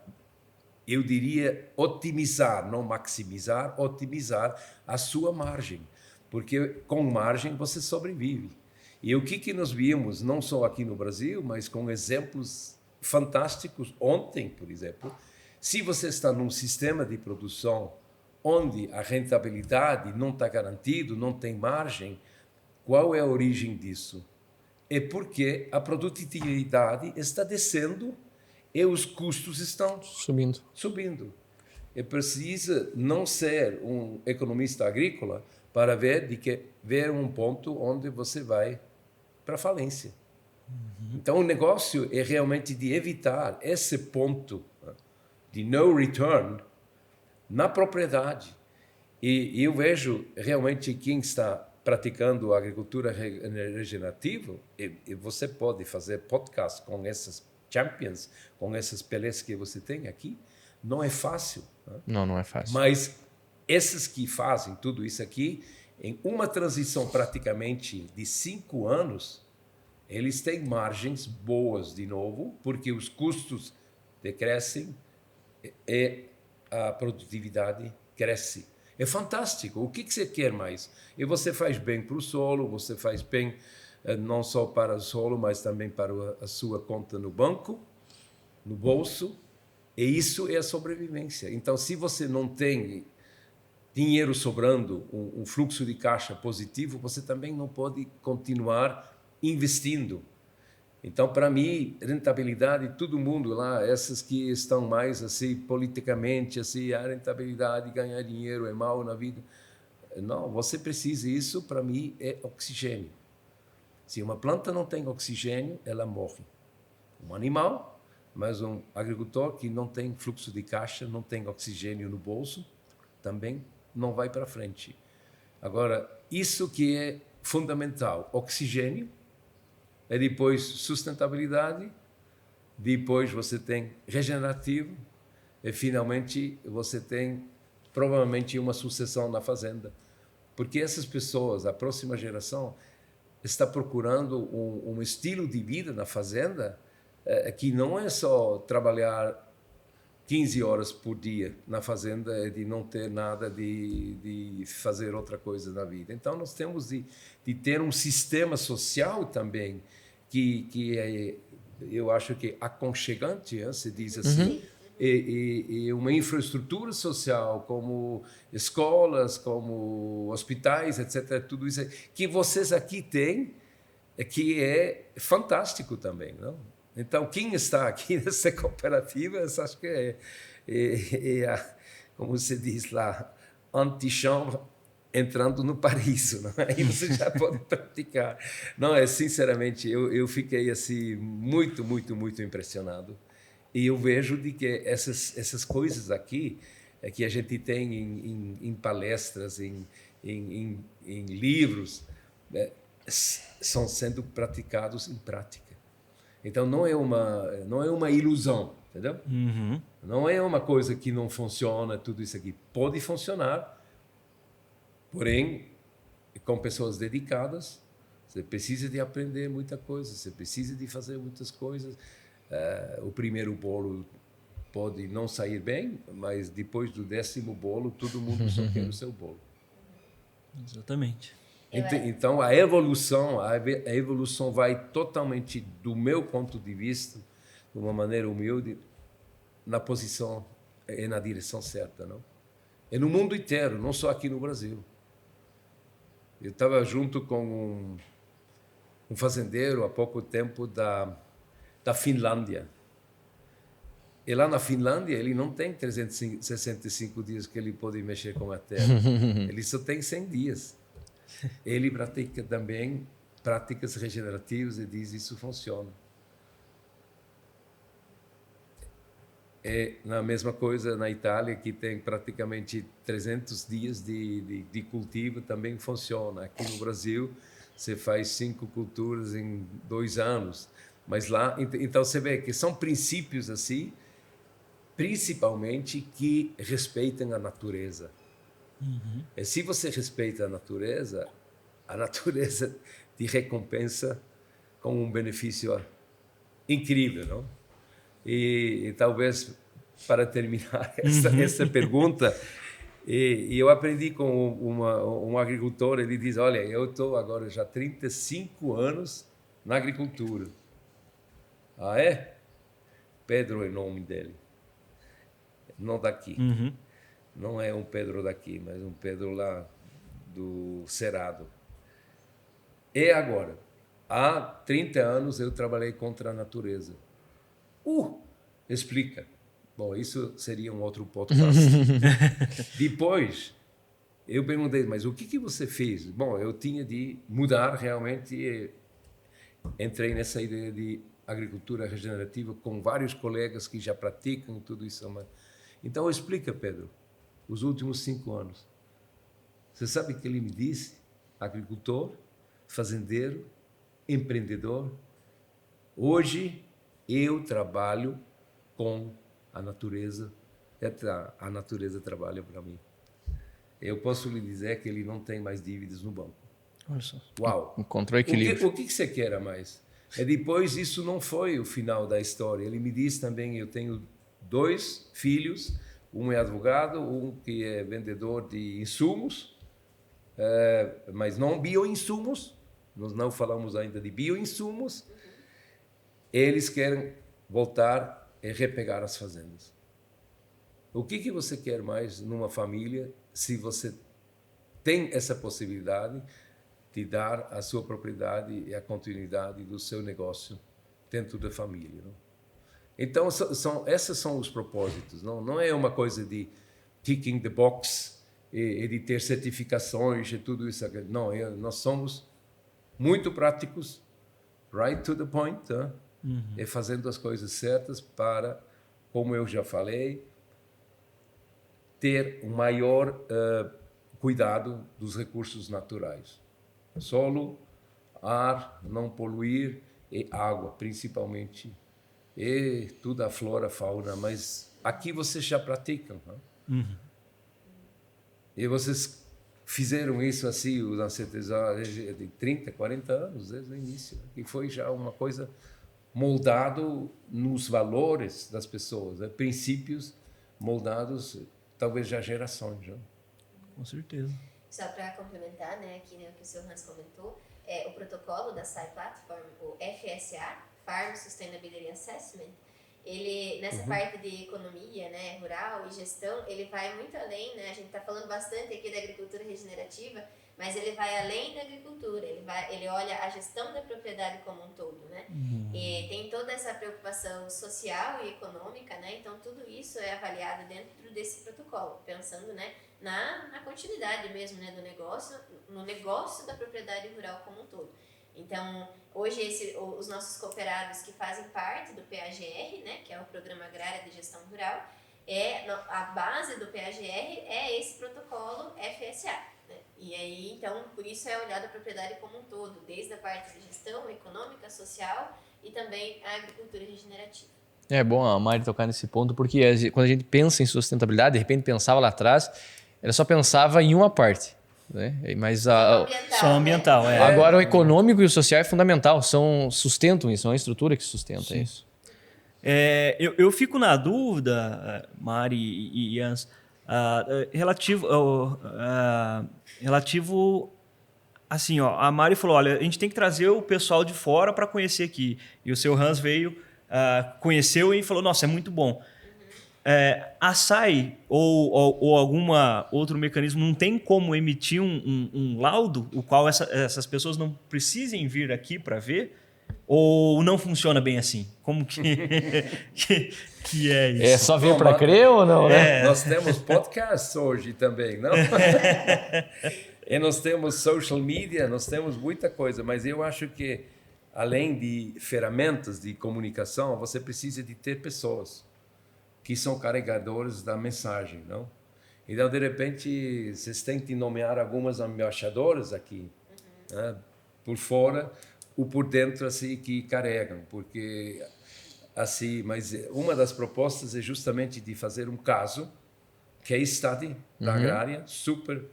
eu diria, otimizar, não maximizar, otimizar a sua margem, porque com margem você sobrevive. E o que nós vimos, não só aqui no Brasil, mas com exemplos fantásticos, ontem, por exemplo, se você está num sistema de produção onde a rentabilidade não está garantida, não tem margem, qual é a origem disso? É porque a produtividade está descendo e os custos estão subindo. É preciso não ser um economista agrícola para ver um ponto onde você vai para a falência. Então, o negócio é realmente de evitar esse ponto de no return na propriedade. E eu vejo realmente quem está praticando a agricultura regenerativa, e você pode fazer podcast com essas champions, com essas pelés que você tem aqui, não é fácil. Não é fácil. Mas esses que fazem tudo isso aqui, em uma transição praticamente de 5 anos, eles têm margens boas de novo, porque os custos decrescem e a produtividade cresce. É fantástico. O que você quer mais? E você faz bem para o solo, você faz bem não só para o solo, mas também para a sua conta no banco, no bolso, e isso é a sobrevivência. Então, se você não tem dinheiro sobrando, um fluxo de caixa positivo, você também não pode continuar investindo. Então, para mim, rentabilidade, todo mundo lá, essas que estão mais assim politicamente, assim, a rentabilidade, ganhar dinheiro é mal na vida. Não, você precisa, isso para mim é oxigênio. Se uma planta não tem oxigênio, ela morre. Um animal, mas um agricultor que não tem fluxo de caixa, não tem oxigênio no bolso, também não vai para frente. Agora, isso que é fundamental, oxigênio, e depois sustentabilidade, depois você tem regenerativo, e finalmente você tem provavelmente uma sucessão na fazenda. Porque essas pessoas, a próxima geração, está procurando um estilo de vida na fazenda que não é só trabalhar 15 horas por dia na fazenda e de não ter nada de fazer outra coisa na vida. Então, nós temos de ter um sistema social também que é, eu acho que aconchegante, se diz assim, e uma infraestrutura social como escolas, como hospitais, etc., tudo isso que vocês aqui têm, que é fantástico também, não? Então, quem está aqui nessa cooperativa, acho que como se diz lá, antichambre entrando no paraíso, não? Aí você já pode praticar. Não, sinceramente, eu fiquei assim muito, muito, muito impressionado. E eu vejo de que essas coisas aqui que a gente tem em palestras, em livros, são sendo praticados em prática. Então não é uma ilusão, entendeu? Uhum. Não é uma coisa que não funciona, tudo isso aqui pode funcionar, porém com pessoas dedicadas. Você precisa de aprender muita coisa, você precisa de fazer muitas coisas. O primeiro bolo pode não sair bem, mas depois do 10º bolo, todo mundo só quer o seu bolo. Exatamente. Então, a evolução vai totalmente, do meu ponto de vista, de uma maneira humilde, na posição e na direção certa, não? É no mundo inteiro, não só aqui no Brasil. Eu estava junto com um fazendeiro há pouco tempo da Finlândia. E lá na Finlândia, ele não tem 365 dias que ele pode mexer com a terra. Ele só tem 100 dias. Ele pratica também práticas regenerativas e diz isso funciona. É na mesma coisa na Itália, que tem praticamente 300 dias de cultivo, também funciona. Aqui no Brasil, você faz 5 culturas em 2 anos. Mas lá, então você vê que são princípios assim, principalmente que respeitam a natureza. Uhum. E se você respeita a natureza te recompensa com um benefício incrível, não? E talvez, para terminar essa pergunta, e eu aprendi com um agricultor, ele diz, olha, eu estou agora já 35 anos na agricultura. Ah, é? Pedro é o nome dele. Não daqui. Uhum. Não é um Pedro daqui, mas um Pedro lá do Cerrado. E agora? Há 30 anos eu trabalhei contra a natureza. Explica. Bom, isso seria um outro podcast. Depois, eu perguntei, mas o que você fez? Bom, eu tinha de mudar realmente. E entrei nessa ideia de agricultura regenerativa com vários colegas que já praticam tudo isso. Então, explica, Pedro, os últimos 5 anos. Você sabe o que ele me disse? Agricultor, fazendeiro, empreendedor. Hoje, eu trabalho com a natureza. A natureza trabalha para mim. Eu posso lhe dizer que ele não tem mais dívidas no banco. Olha só. Uau! Encontrou equilíbrio. O que você quer mais? E depois, isso não foi o final da história. Ele me disse também, eu tenho 2 filhos, um é advogado, um que é vendedor de insumos, mas não bioinsumos, nós não falamos ainda de bioinsumos. Eles querem voltar e repegar as fazendas. O que você quer mais numa família se você tem essa possibilidade de dar a sua propriedade e a continuidade do seu negócio dentro da família, não? Então, esses são os propósitos. Não é uma coisa de ticking the box e de ter certificações e tudo isso. Não, nós somos muito práticos, right to the point, e fazendo as coisas certas para, como eu já falei, ter o maior cuidado dos recursos naturais. Solo, ar, não poluir e água, principalmente. E toda a flora, fauna, mas aqui vocês já praticam. E vocês fizeram isso assim, os ancestrais, de 30, 40 anos, desde o início. E foi já uma coisa moldado nos valores das pessoas, princípios moldados, talvez já gerações. Já. Com certeza. Só para complementar, né, aqui, né, o que o Sr. Hans comentou, o protocolo da SAI Platform, o FSA, Farm Sustainability Assessment, ele, nessa parte de economia, né, rural e gestão, ele vai muito além, né? A gente está falando bastante aqui da agricultura regenerativa, mas ele vai além da agricultura, ele olha a gestão da propriedade como um todo, né? E tem toda essa preocupação social e econômica, né? Então tudo isso é avaliado dentro desse protocolo, pensando, né, na continuidade mesmo, né, do negócio, no negócio da propriedade rural como um todo. Então, hoje os nossos cooperados que fazem parte do PAGR, né, que é o Programa Agrário de Gestão Rural, a base do PAGR é esse protocolo FSA. Né? E aí, então, por isso é olhado a propriedade como um todo, desde a parte de gestão econômica, social e também a agricultura regenerativa. É bom a Mari tocar nesse ponto, porque quando a gente pensa em sustentabilidade, de repente pensava lá atrás, ela só pensava em uma parte. Né? Mas só ambiental, né? Agora o econômico e o social é fundamental, sustentam isso, é uma estrutura que sustenta isso. Eu fico na dúvida, Mari e Jans, relativo assim, ó, a Mari falou, olha, a gente tem que trazer o pessoal de fora para conhecer aqui. E o seu Hans veio, conheceu e falou, nossa, é muito bom. A SAI ou algum outro mecanismo não tem como emitir um laudo, o qual essas pessoas não precisem vir aqui para ver? Ou não funciona bem assim? Como que é isso? É só vir para crer ou não, né? Nós temos podcasts hoje também, não? E nós temos social media, nós temos muita coisa, mas eu acho que além de ferramentas de comunicação, você precisa de ter pessoas que são carregadores da mensagem, não? Então, de repente, vocês têm que nomear algumas embaixadoras aqui, né? Por fora ou por dentro, assim, que carregam, porque assim, mas uma das propostas é justamente de fazer um caso, case study da agrária, super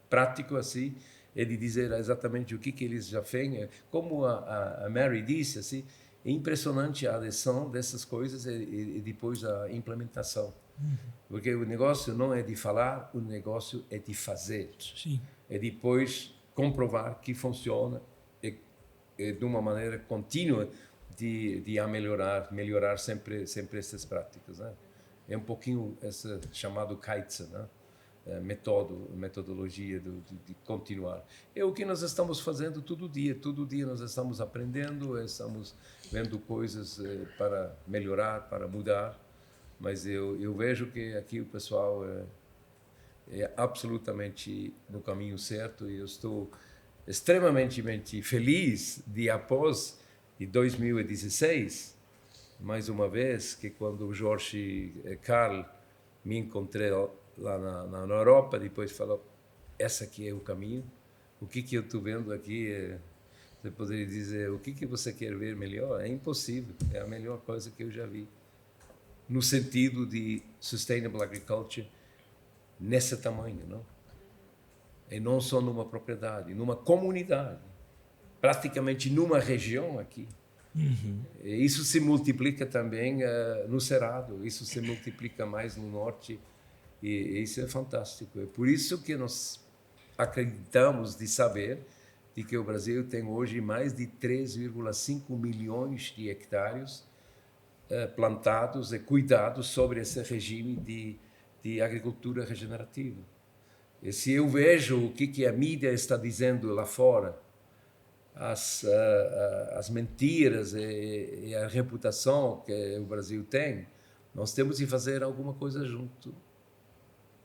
prático, assim, e de dizer exatamente o que eles já fazem. Como a Mary disse, assim, é impressionante a adesão dessas coisas e depois a implementação. Porque o negócio não é de falar, o negócio é de fazer. Sim. E depois comprovar que funciona e de uma maneira contínua de melhorar sempre essas práticas. Né? É um pouquinho esse chamado Kaizen, né? Metodologia de continuar. É o que nós estamos fazendo todo dia nós estamos aprendendo, estamos vendo coisas para melhorar, para mudar, mas eu vejo que aqui o pessoal é absolutamente no caminho certo e eu estou extremamente feliz de após de 2016, mais uma vez, que quando o Jorge Carl me encontrou lá na Europa, depois falou, essa aqui é o caminho, o que eu estou vendo aqui, você poderia dizer, o que você quer ver melhor? É impossível, é a melhor coisa que eu já vi, no sentido de sustainable agriculture, nesse tamanho, não? E não só numa propriedade, numa comunidade, praticamente numa região aqui. E isso se multiplica também no Cerrado, isso se multiplica mais no Norte, e isso é fantástico. É por isso que nós acreditamos de saber de que o Brasil tem hoje mais de 3,5 milhões de hectares plantados e cuidados sobre esse regime de agricultura regenerativa. E se eu vejo o que a mídia está dizendo lá fora, as mentiras e a reputação que o Brasil tem, nós temos de fazer alguma coisa junto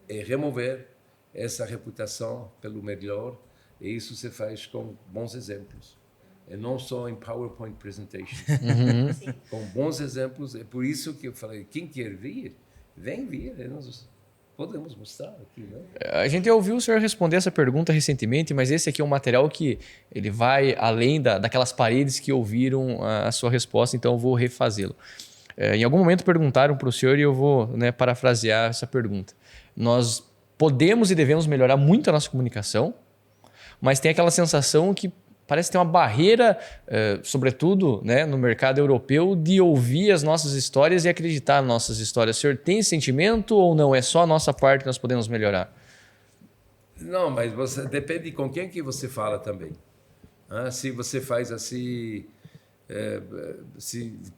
e remover essa reputação pelo melhor, e isso se faz com bons exemplos. E não só em PowerPoint presentations. Com bons exemplos, é por isso que eu falei, quem quer vir, vem vir, nós podemos mostrar aqui, né? A gente ouviu o senhor responder essa pergunta recentemente, mas esse aqui é um material que ele vai além daquelas paredes que ouviram a sua resposta, então eu vou refazê-lo. Em algum momento perguntaram para o senhor e eu vou, né, parafrasear essa pergunta. Nós podemos e devemos melhorar muito a nossa comunicação, mas tem aquela sensação que parece ter uma barreira, sobretudo, né, no mercado europeu, de ouvir as nossas histórias e acreditar nas nossas histórias. O senhor tem esse sentimento ou não? É só a nossa parte que nós podemos melhorar? Não, mas depende com quem que você fala também. Se você faz assim,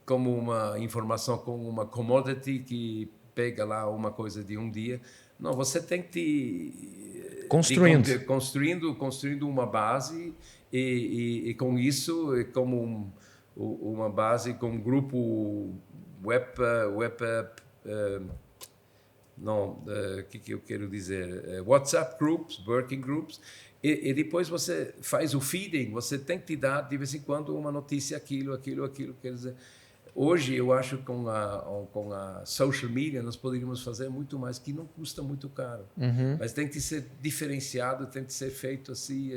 como uma informação, como uma commodity que pega lá uma coisa de um dia. Não, você tem que construindo uma base e com isso como uma base com um grupo que eu quero dizer, WhatsApp groups, working groups, e depois você faz o feeding, você tem que dar de vez em quando uma notícia, aquilo, quer dizer, hoje eu acho que com a social media nós poderíamos fazer muito mais, que não custa muito caro, mas tem que ser diferenciado, tem que ser feito assim,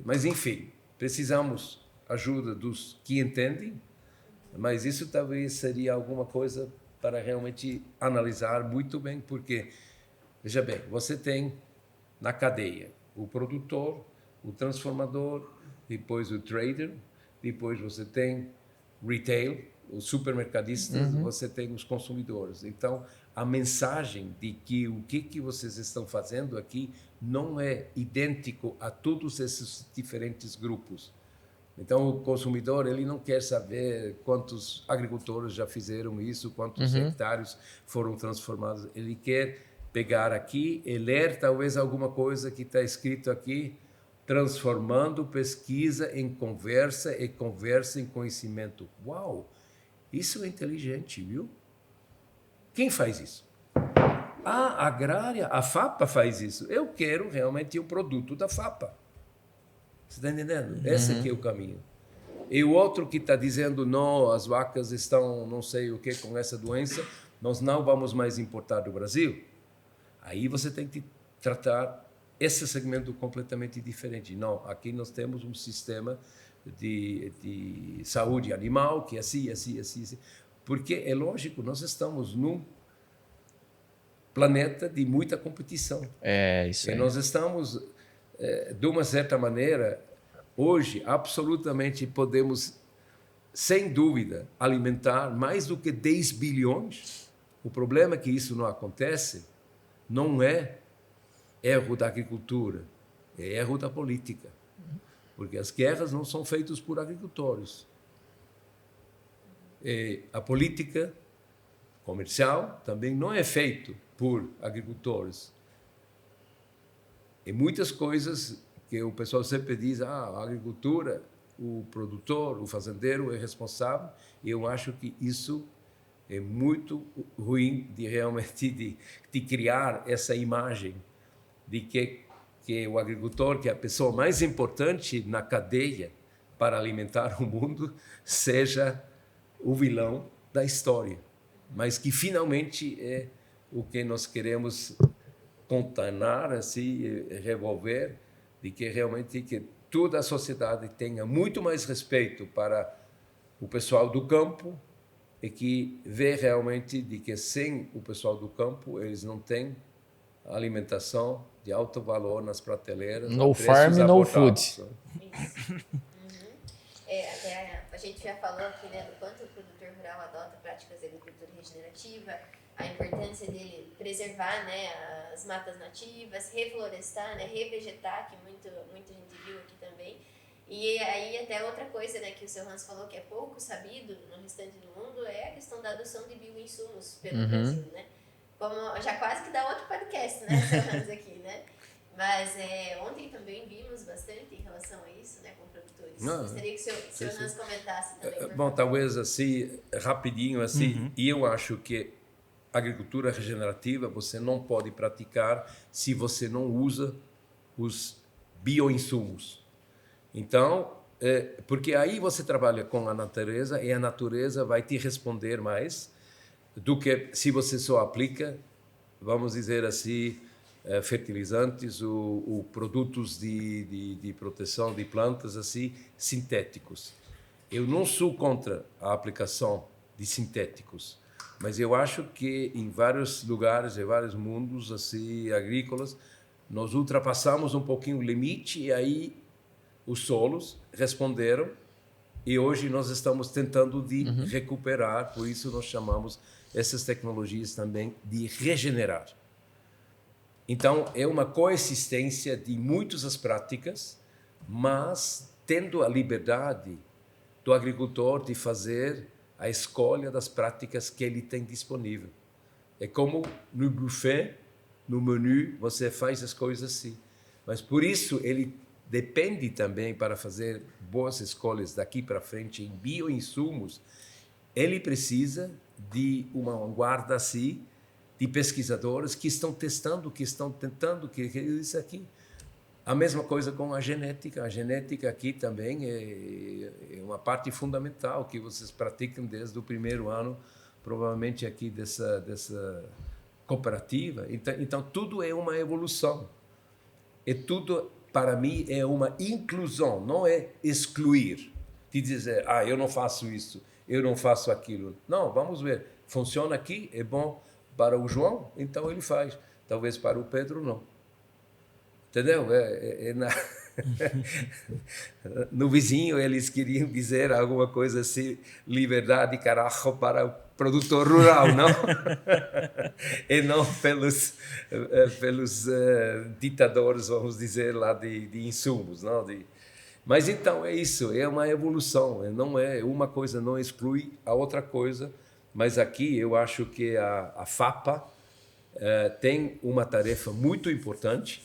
mas enfim, precisamos ajuda dos que entendem, mas isso talvez seria alguma coisa para realmente analisar muito bem, porque, veja bem, você tem na cadeia o produtor, o transformador, depois o trader, depois você tem retail, os supermercadistas, você tem os consumidores. Então, a mensagem de que o que vocês estão fazendo aqui não é idêntico a todos esses diferentes grupos. Então, o consumidor ele não quer saber quantos agricultores já fizeram isso, quantos hectares foram transformados. Ele quer pegar aqui e ler talvez alguma coisa que está escrito aqui, transformando pesquisa em conversa e conversa em conhecimento. Uau! Isso é inteligente, viu? Quem faz isso? A agrária, a FAPA faz isso. Eu quero realmente um produto da FAPA. Você está entendendo? Esse aqui é o caminho. E o outro que está dizendo, não, as vacas estão não sei o que com essa doença, nós não vamos mais importar do Brasil. Aí você tem que tratar esse segmento completamente diferente. Não, aqui nós temos um sistema de saúde animal que é assim. Porque, é lógico, nós estamos num planeta de muita competição. Isso aí. E nós estamos, de uma certa maneira, hoje, absolutamente podemos, sem dúvida, alimentar mais do que 10 bilhões. O problema é que isso não acontece, não é erro da agricultura, é erro da política. Porque as guerras não são feitas por agricultores. E a política comercial também não é feita por agricultores. E muitas coisas que o pessoal sempre diz, a agricultura, o produtor, o fazendeiro é responsável, e eu acho que isso é muito ruim de realmente de criar essa imagem de que o agricultor, que é a pessoa mais importante na cadeia para alimentar o mundo, seja o vilão da história, mas que finalmente é o que nós queremos contornar, assim, revolver, de que realmente que toda a sociedade tenha muito mais respeito para o pessoal do campo e que vê realmente de que sem o pessoal do campo eles não têm alimentação de alto valor nas prateleiras. No farm, no food. Isso. Até a gente já falou aqui, né, do quanto o produtor rural adota práticas de agricultura regenerativa, a importância dele preservar, né, as matas nativas, reflorestar, né, revegetar, que muita gente viu aqui também. E aí até outra coisa, né, que o seu Hans falou que é pouco sabido no restante do mundo é a questão da adoção de bioinsumos pelo Brasil, né? Como já quase que dá outro podcast, né, seu Hans aqui, né? Mas ontem também vimos bastante em relação a isso, né, com produtores. Gostaria que o seu Hans comentasse também. Bom, talvez assim, rapidinho assim, e eu acho que agricultura regenerativa você não pode praticar se você não usa os bioinsumos. Então, porque aí você trabalha com a natureza e a natureza vai te responder mais do que se você só aplica, vamos dizer assim, fertilizantes ou produtos de proteção de plantas assim sintéticos. Eu não sou contra a aplicação de sintéticos, mas eu acho que em vários lugares, em vários mundos assim agrícolas, nós ultrapassamos um pouquinho o limite e aí os solos responderam e hoje nós estamos tentando de recuperar, por isso nós chamamos essas tecnologias também de regenerar. Então, é uma coexistência de muitas as práticas, mas tendo a liberdade do agricultor de fazer a escolha das práticas que ele tem disponível. É como no buffet, no menu, você faz as coisas assim. Mas por isso ele depende também, para fazer boas escolhas daqui para frente em bioinsumos, ele precisa de uma vanguarda assim, de pesquisadores que estão testando, que estão tentando, que isso aqui. A mesma coisa com a genética. A genética aqui também é uma parte fundamental que vocês praticam desde o primeiro ano, provavelmente aqui dessa cooperativa. Então, tudo é uma evolução. E tudo, para mim, é uma inclusão, não é excluir. De dizer, eu não faço isso, eu não faço aquilo. Não, vamos ver. Funciona aqui, é bom para o João, então ele faz. Talvez para o Pedro, não. Entendeu? No vizinho, eles queriam dizer alguma coisa assim, liberdade, carajo, para o produtor rural, não? E não pelos ditadores, vamos dizer, lá de insumos. Não? Mas então é isso, é uma evolução, não é uma coisa não exclui a outra coisa, mas aqui eu acho que a FAPA tem uma tarefa muito importante,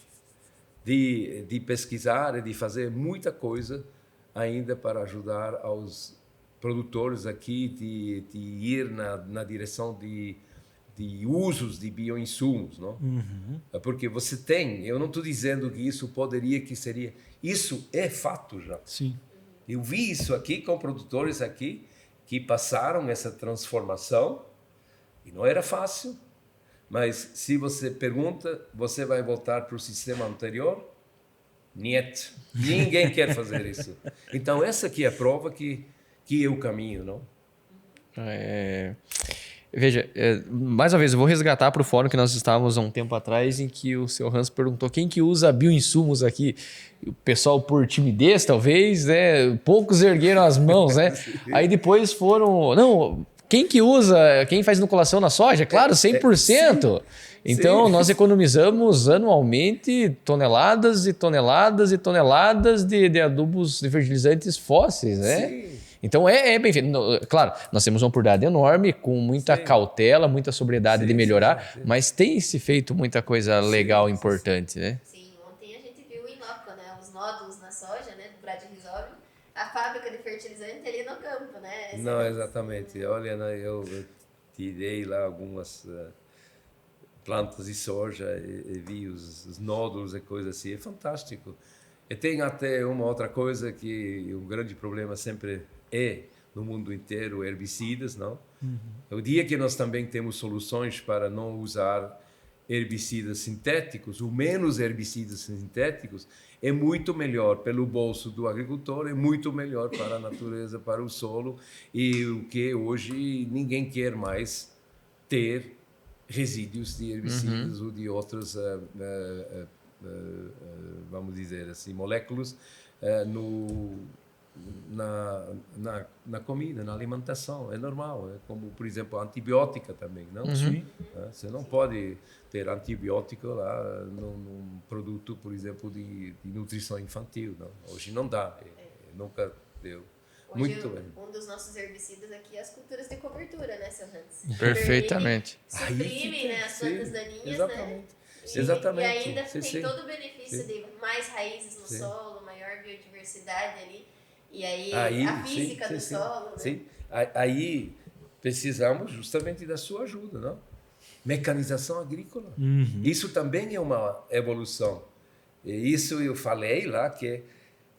de pesquisar e de fazer muita coisa ainda para ajudar aos produtores aqui de ir na direção de usos de bioinsumos, não? Uhum. Porque você tem, eu não estou dizendo que isso poderia, que seria, isso é fato já. Sim. Eu vi isso aqui com produtores aqui que passaram essa transformação e não era fácil. Mas se você pergunta, você vai voltar para o sistema anterior? Niet. Ninguém quer fazer isso. Então, essa aqui é a prova que é o caminho, não? Veja, mais uma vez, eu vou resgatar para o fórum que nós estávamos há um tempo atrás, em que o seu Hans perguntou quem que usa bioinsumos aqui. O pessoal, por timidez, talvez, né? Poucos ergueram as mãos, né? Aí depois foram... Não... Quem que usa, quem faz inoculação na soja? Claro, 100%. Então, sim. Nós economizamos anualmente toneladas e toneladas e toneladas de adubos, de fertilizantes fósseis, né? Sim. Então, é bem feito. Claro, nós temos uma oportunidade enorme, com muita cautela, muita sobriedade de melhorar, mas tem se feito muita coisa legal, importante, né? Sim, ontem a gente viu em loco, né? Os nódulos na soja, né? Do Bradyrhizobio. A fábrica de fertilizante ali no campo, né? Não, exatamente. Olha, eu tirei lá algumas plantas de soja e vi os nódulos e coisas assim. É fantástico. E tem até uma outra coisa que um grande problema sempre é no mundo inteiro, herbicidas, não? Uhum. O dia que nós também temos soluções para não usar herbicidas sintéticos, ou menos herbicidas sintéticos, é muito melhor pelo bolso do agricultor, é muito melhor para a natureza, para o solo, e o que hoje ninguém quer mais ter resíduos de herbicidas ou de outras, vamos dizer assim, moléculas na comida, na alimentação. É normal, é como, por exemplo, a antibiótica também, não? Uhum. Você não pode ter antibiótico lá num produto, por exemplo, de nutrição infantil, não? Hoje não dá, nunca deu. Hoje, muito bem. Um dos nossos herbicidas aqui é as culturas de cobertura, né, seu Hans? Perfeitamente. Suprime, né, as plantas daninhas, exatamente. Né? Exatamente. E ainda tem todo o benefício de mais raízes no solo, maior biodiversidade ali. E aí a física do solo. Né? Sim. Aí precisamos justamente da sua ajuda, não? Mecanização agrícola. Uhum. Isso também é uma evolução. E isso eu falei lá, que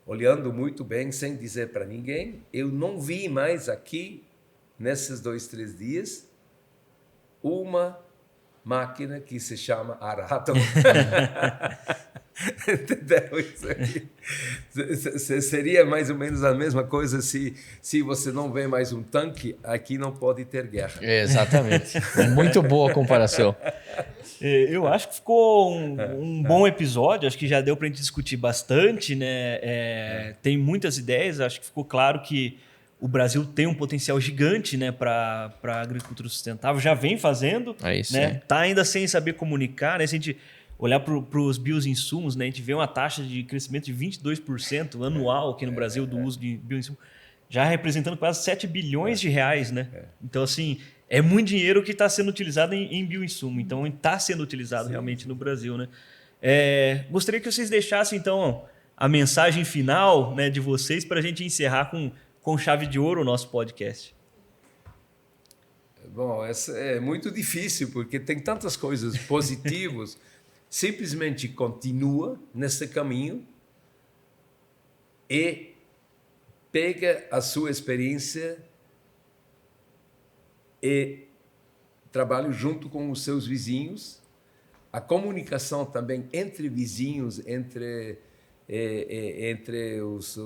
olhando muito bem, sem dizer para ninguém, eu não vi mais aqui, nesses 2-3 dias, uma máquina que se chama arado. Entendeu? Isso aqui. Seria mais ou menos a mesma coisa se você não vê mais um tanque, aqui não pode ter guerra. Exatamente. Muito boa comparação. Eu acho que ficou um bom episódio, acho que já deu para a gente discutir bastante, né? Tem muitas ideias, acho que ficou claro que o Brasil tem um potencial gigante, né, para a agricultura sustentável, já vem fazendo, né? Tá ainda sem saber comunicar, né? Se a gente olhar para os bioinsumos, né, a gente vê uma taxa de crescimento de 22% anual aqui no Brasil do uso de bioinsumos. já representando quase 7 bilhões de reais, né? Então, assim, é muito dinheiro que está sendo utilizado em bioinsumo. Então, está sendo utilizado realmente no Brasil, né? Gostaria que vocês deixassem, então, a mensagem final, né, de vocês para a gente encerrar com chave de ouro o nosso podcast. Bom, essa é muito difícil, porque tem tantas coisas positivas. Simplesmente continua nesse caminho e pega a sua experiência e trabalha junto com os seus vizinhos. A comunicação também entre vizinhos, entre os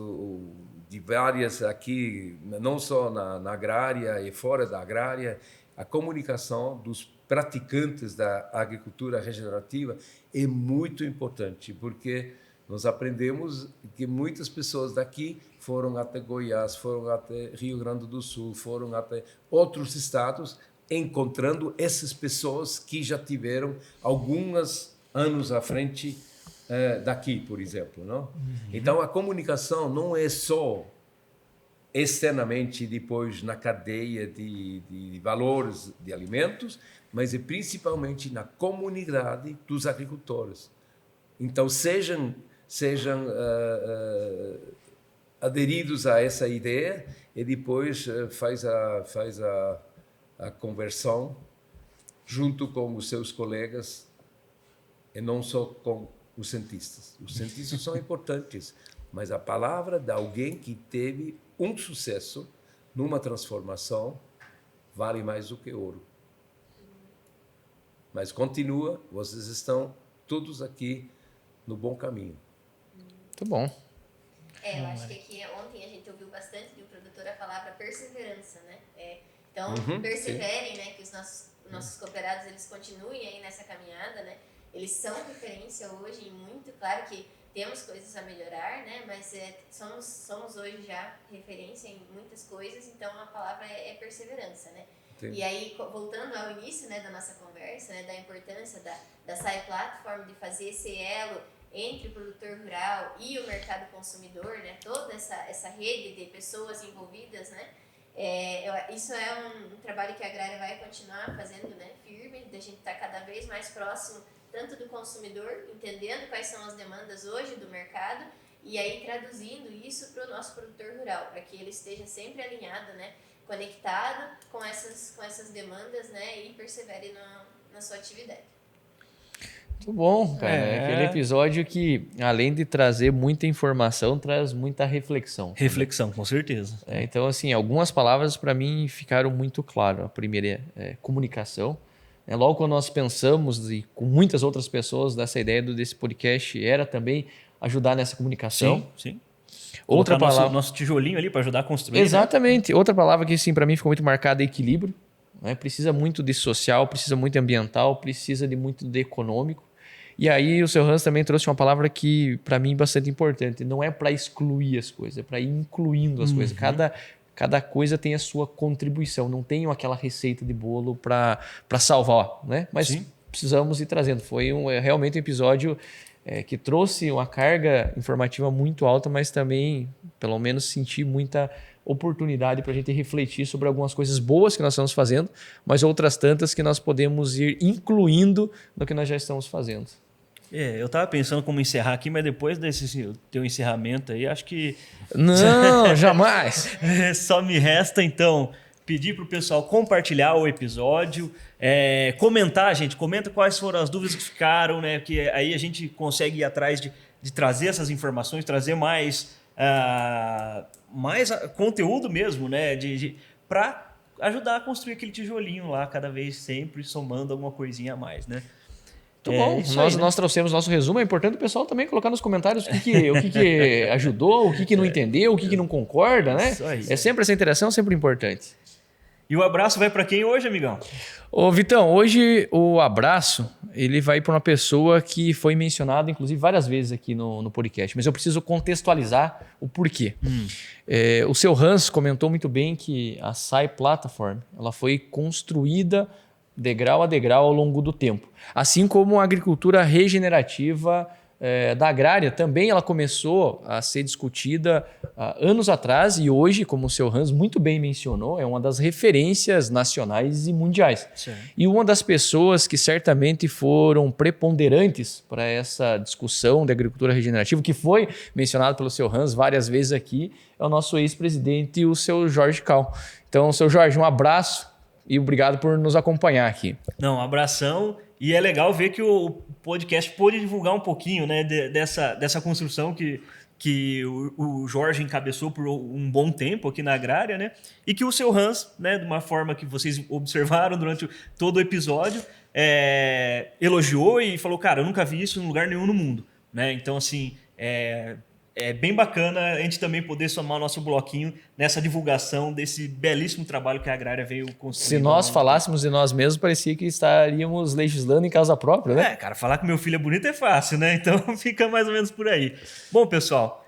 de várias aqui, não só na agrária e fora da agrária, a comunicação dos praticantes da agricultura regenerativa é muito importante, porque nós aprendemos que muitas pessoas daqui foram até Goiás, foram até Rio Grande do Sul, foram até outros estados, encontrando essas pessoas que já tiveram alguns anos à frente daqui, por exemplo, não? Então, a comunicação não é só externamente depois na cadeia de valores de alimentos, mas é principalmente na comunidade dos agricultores. Então, sejam aderidos a essa ideia e depois faz a conversão junto com os seus colegas e não só com os cientistas. Os cientistas são importantes, mas a palavra de alguém que teve um sucesso numa transformação vale mais do que ouro. Mas continua, vocês estão todos aqui no bom caminho. Muito bom. Eu acho que aqui ontem a gente ouviu bastante do produtor a palavra perseverança, né? Então, perseverem, né? Que os nossos cooperados, eles continuem aí nessa caminhada, né? Eles são referência hoje em muito, claro que temos coisas a melhorar, né? Mas somos hoje já referência em muitas coisas, então a palavra é perseverança, né? Sim. E aí, voltando ao início, né, da nossa conversa, né, da importância da SAI Platform, de fazer esse elo entre o produtor rural e o mercado consumidor, né, toda essa rede de pessoas envolvidas, né, isso é um trabalho que a Agrária vai continuar fazendo, né, firme, da gente estar cada vez mais próximo tanto do consumidor, entendendo quais são as demandas hoje do mercado e aí traduzindo isso para o nosso produtor rural, para que ele esteja sempre alinhado, né, conectado com essas demandas, né, e persevere na sua atividade. Muito bom, cara. É aquele episódio que, além de trazer muita informação, traz muita reflexão. Reflexão, com certeza. Então, assim, algumas palavras para mim ficaram muito claras. A primeira é comunicação. Logo quando nós pensamos, e com muitas outras pessoas, dessa ideia desse podcast, era também ajudar nessa comunicação. Sim. Outra palavra, nosso tijolinho ali para ajudar a construir. Exatamente. Né? Outra palavra que, sim, para mim ficou muito marcada é equilíbrio. Né? Precisa muito de social, precisa muito de ambiental, precisa de muito de econômico. E aí o seu Hans também trouxe uma palavra que, para mim, é bastante importante. Não é para excluir as coisas, é para ir incluindo as coisas. Cada coisa tem a sua contribuição. Não tem aquela receita de bolo para salvar, né? Mas precisamos ir trazendo. Foi realmente um episódio que trouxe uma carga informativa muito alta, mas também, pelo menos, senti muita oportunidade para a gente refletir sobre algumas coisas boas que nós estamos fazendo, mas outras tantas que nós podemos ir incluindo no que nós já estamos fazendo. Eu estava pensando como encerrar aqui, mas depois desse teu encerramento aí, acho que... Não, jamais! Só me resta, então, pedir para o pessoal compartilhar o episódio, comentar, gente, comenta quais foram as dúvidas que ficaram, né? Que aí a gente consegue ir atrás de trazer essas informações, trazer mais conteúdo mesmo, né? Para ajudar a construir aquele tijolinho lá, cada vez sempre somando alguma coisinha a mais, né? Muito bom. Nós trouxemos nosso resumo. É importante o pessoal também colocar nos comentários o que ajudou, o que não entendeu, o que não concorda, né? É sempre essa interação, sempre importante. E o abraço vai para quem hoje, amigão? Ô, Vitão, hoje o abraço ele vai para uma pessoa que foi mencionada, inclusive, várias vezes aqui no podcast, mas eu preciso contextualizar o porquê. O seu Hans comentou muito bem que a SAI Platform ela foi construída degrau a degrau ao longo do tempo. Assim como a agricultura regenerativa da agrária também ela começou a ser discutida anos atrás e hoje, como o seu Hans muito bem mencionou, é uma das referências nacionais e mundiais. Certo. E uma das pessoas que certamente foram preponderantes para essa discussão de agricultura regenerativa, que foi mencionado pelo seu Hans várias vezes aqui, é o nosso ex-presidente, o seu Jorge Cal. Então, seu Jorge, um abraço e obrigado por nos acompanhar aqui. Não, um abração. E é legal ver que o podcast pôde divulgar um pouquinho, né, dessa construção que o Jorge encabeçou por um bom tempo aqui na agrária, né? E que o seu Hans, né, de uma forma que vocês observaram durante todo o episódio, elogiou e falou, cara, eu nunca vi isso em lugar nenhum no mundo, né? Então, assim, é bem bacana a gente também poder somar o nosso bloquinho nessa divulgação desse belíssimo trabalho que a agrária veio construindo. Se nós falássemos de nós mesmos, parecia que estaríamos legislando em causa própria, né? Cara, falar que meu filho é bonito é fácil, né? Então fica mais ou menos por aí. Bom, pessoal,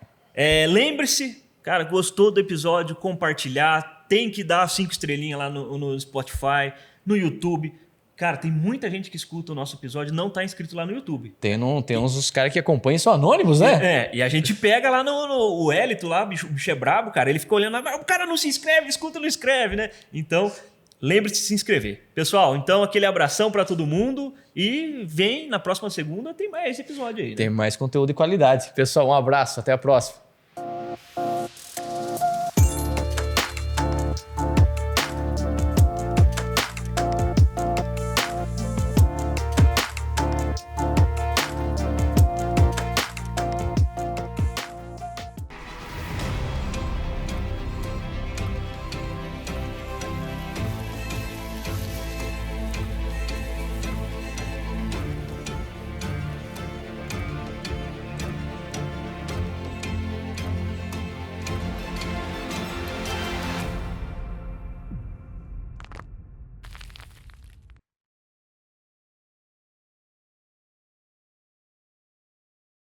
lembre-se, cara, gostou do episódio, compartilhar, tem que dar 5 estrelinhas lá no Spotify, no YouTube. Cara, tem muita gente que escuta o nosso episódio e não tá inscrito lá no YouTube. Tem uns os caras que acompanham, são anônimos, né? E a gente pega lá o Hélito lá, o bicho é brabo, cara, ele fica olhando lá, o cara não se inscreve, escuta, não escreve, né? Então, lembre-se de se inscrever. Pessoal, então aquele abração para todo mundo e vem na próxima segunda, tem mais episódio aí, né? Tem mais conteúdo de qualidade. Pessoal, um abraço, até a próxima.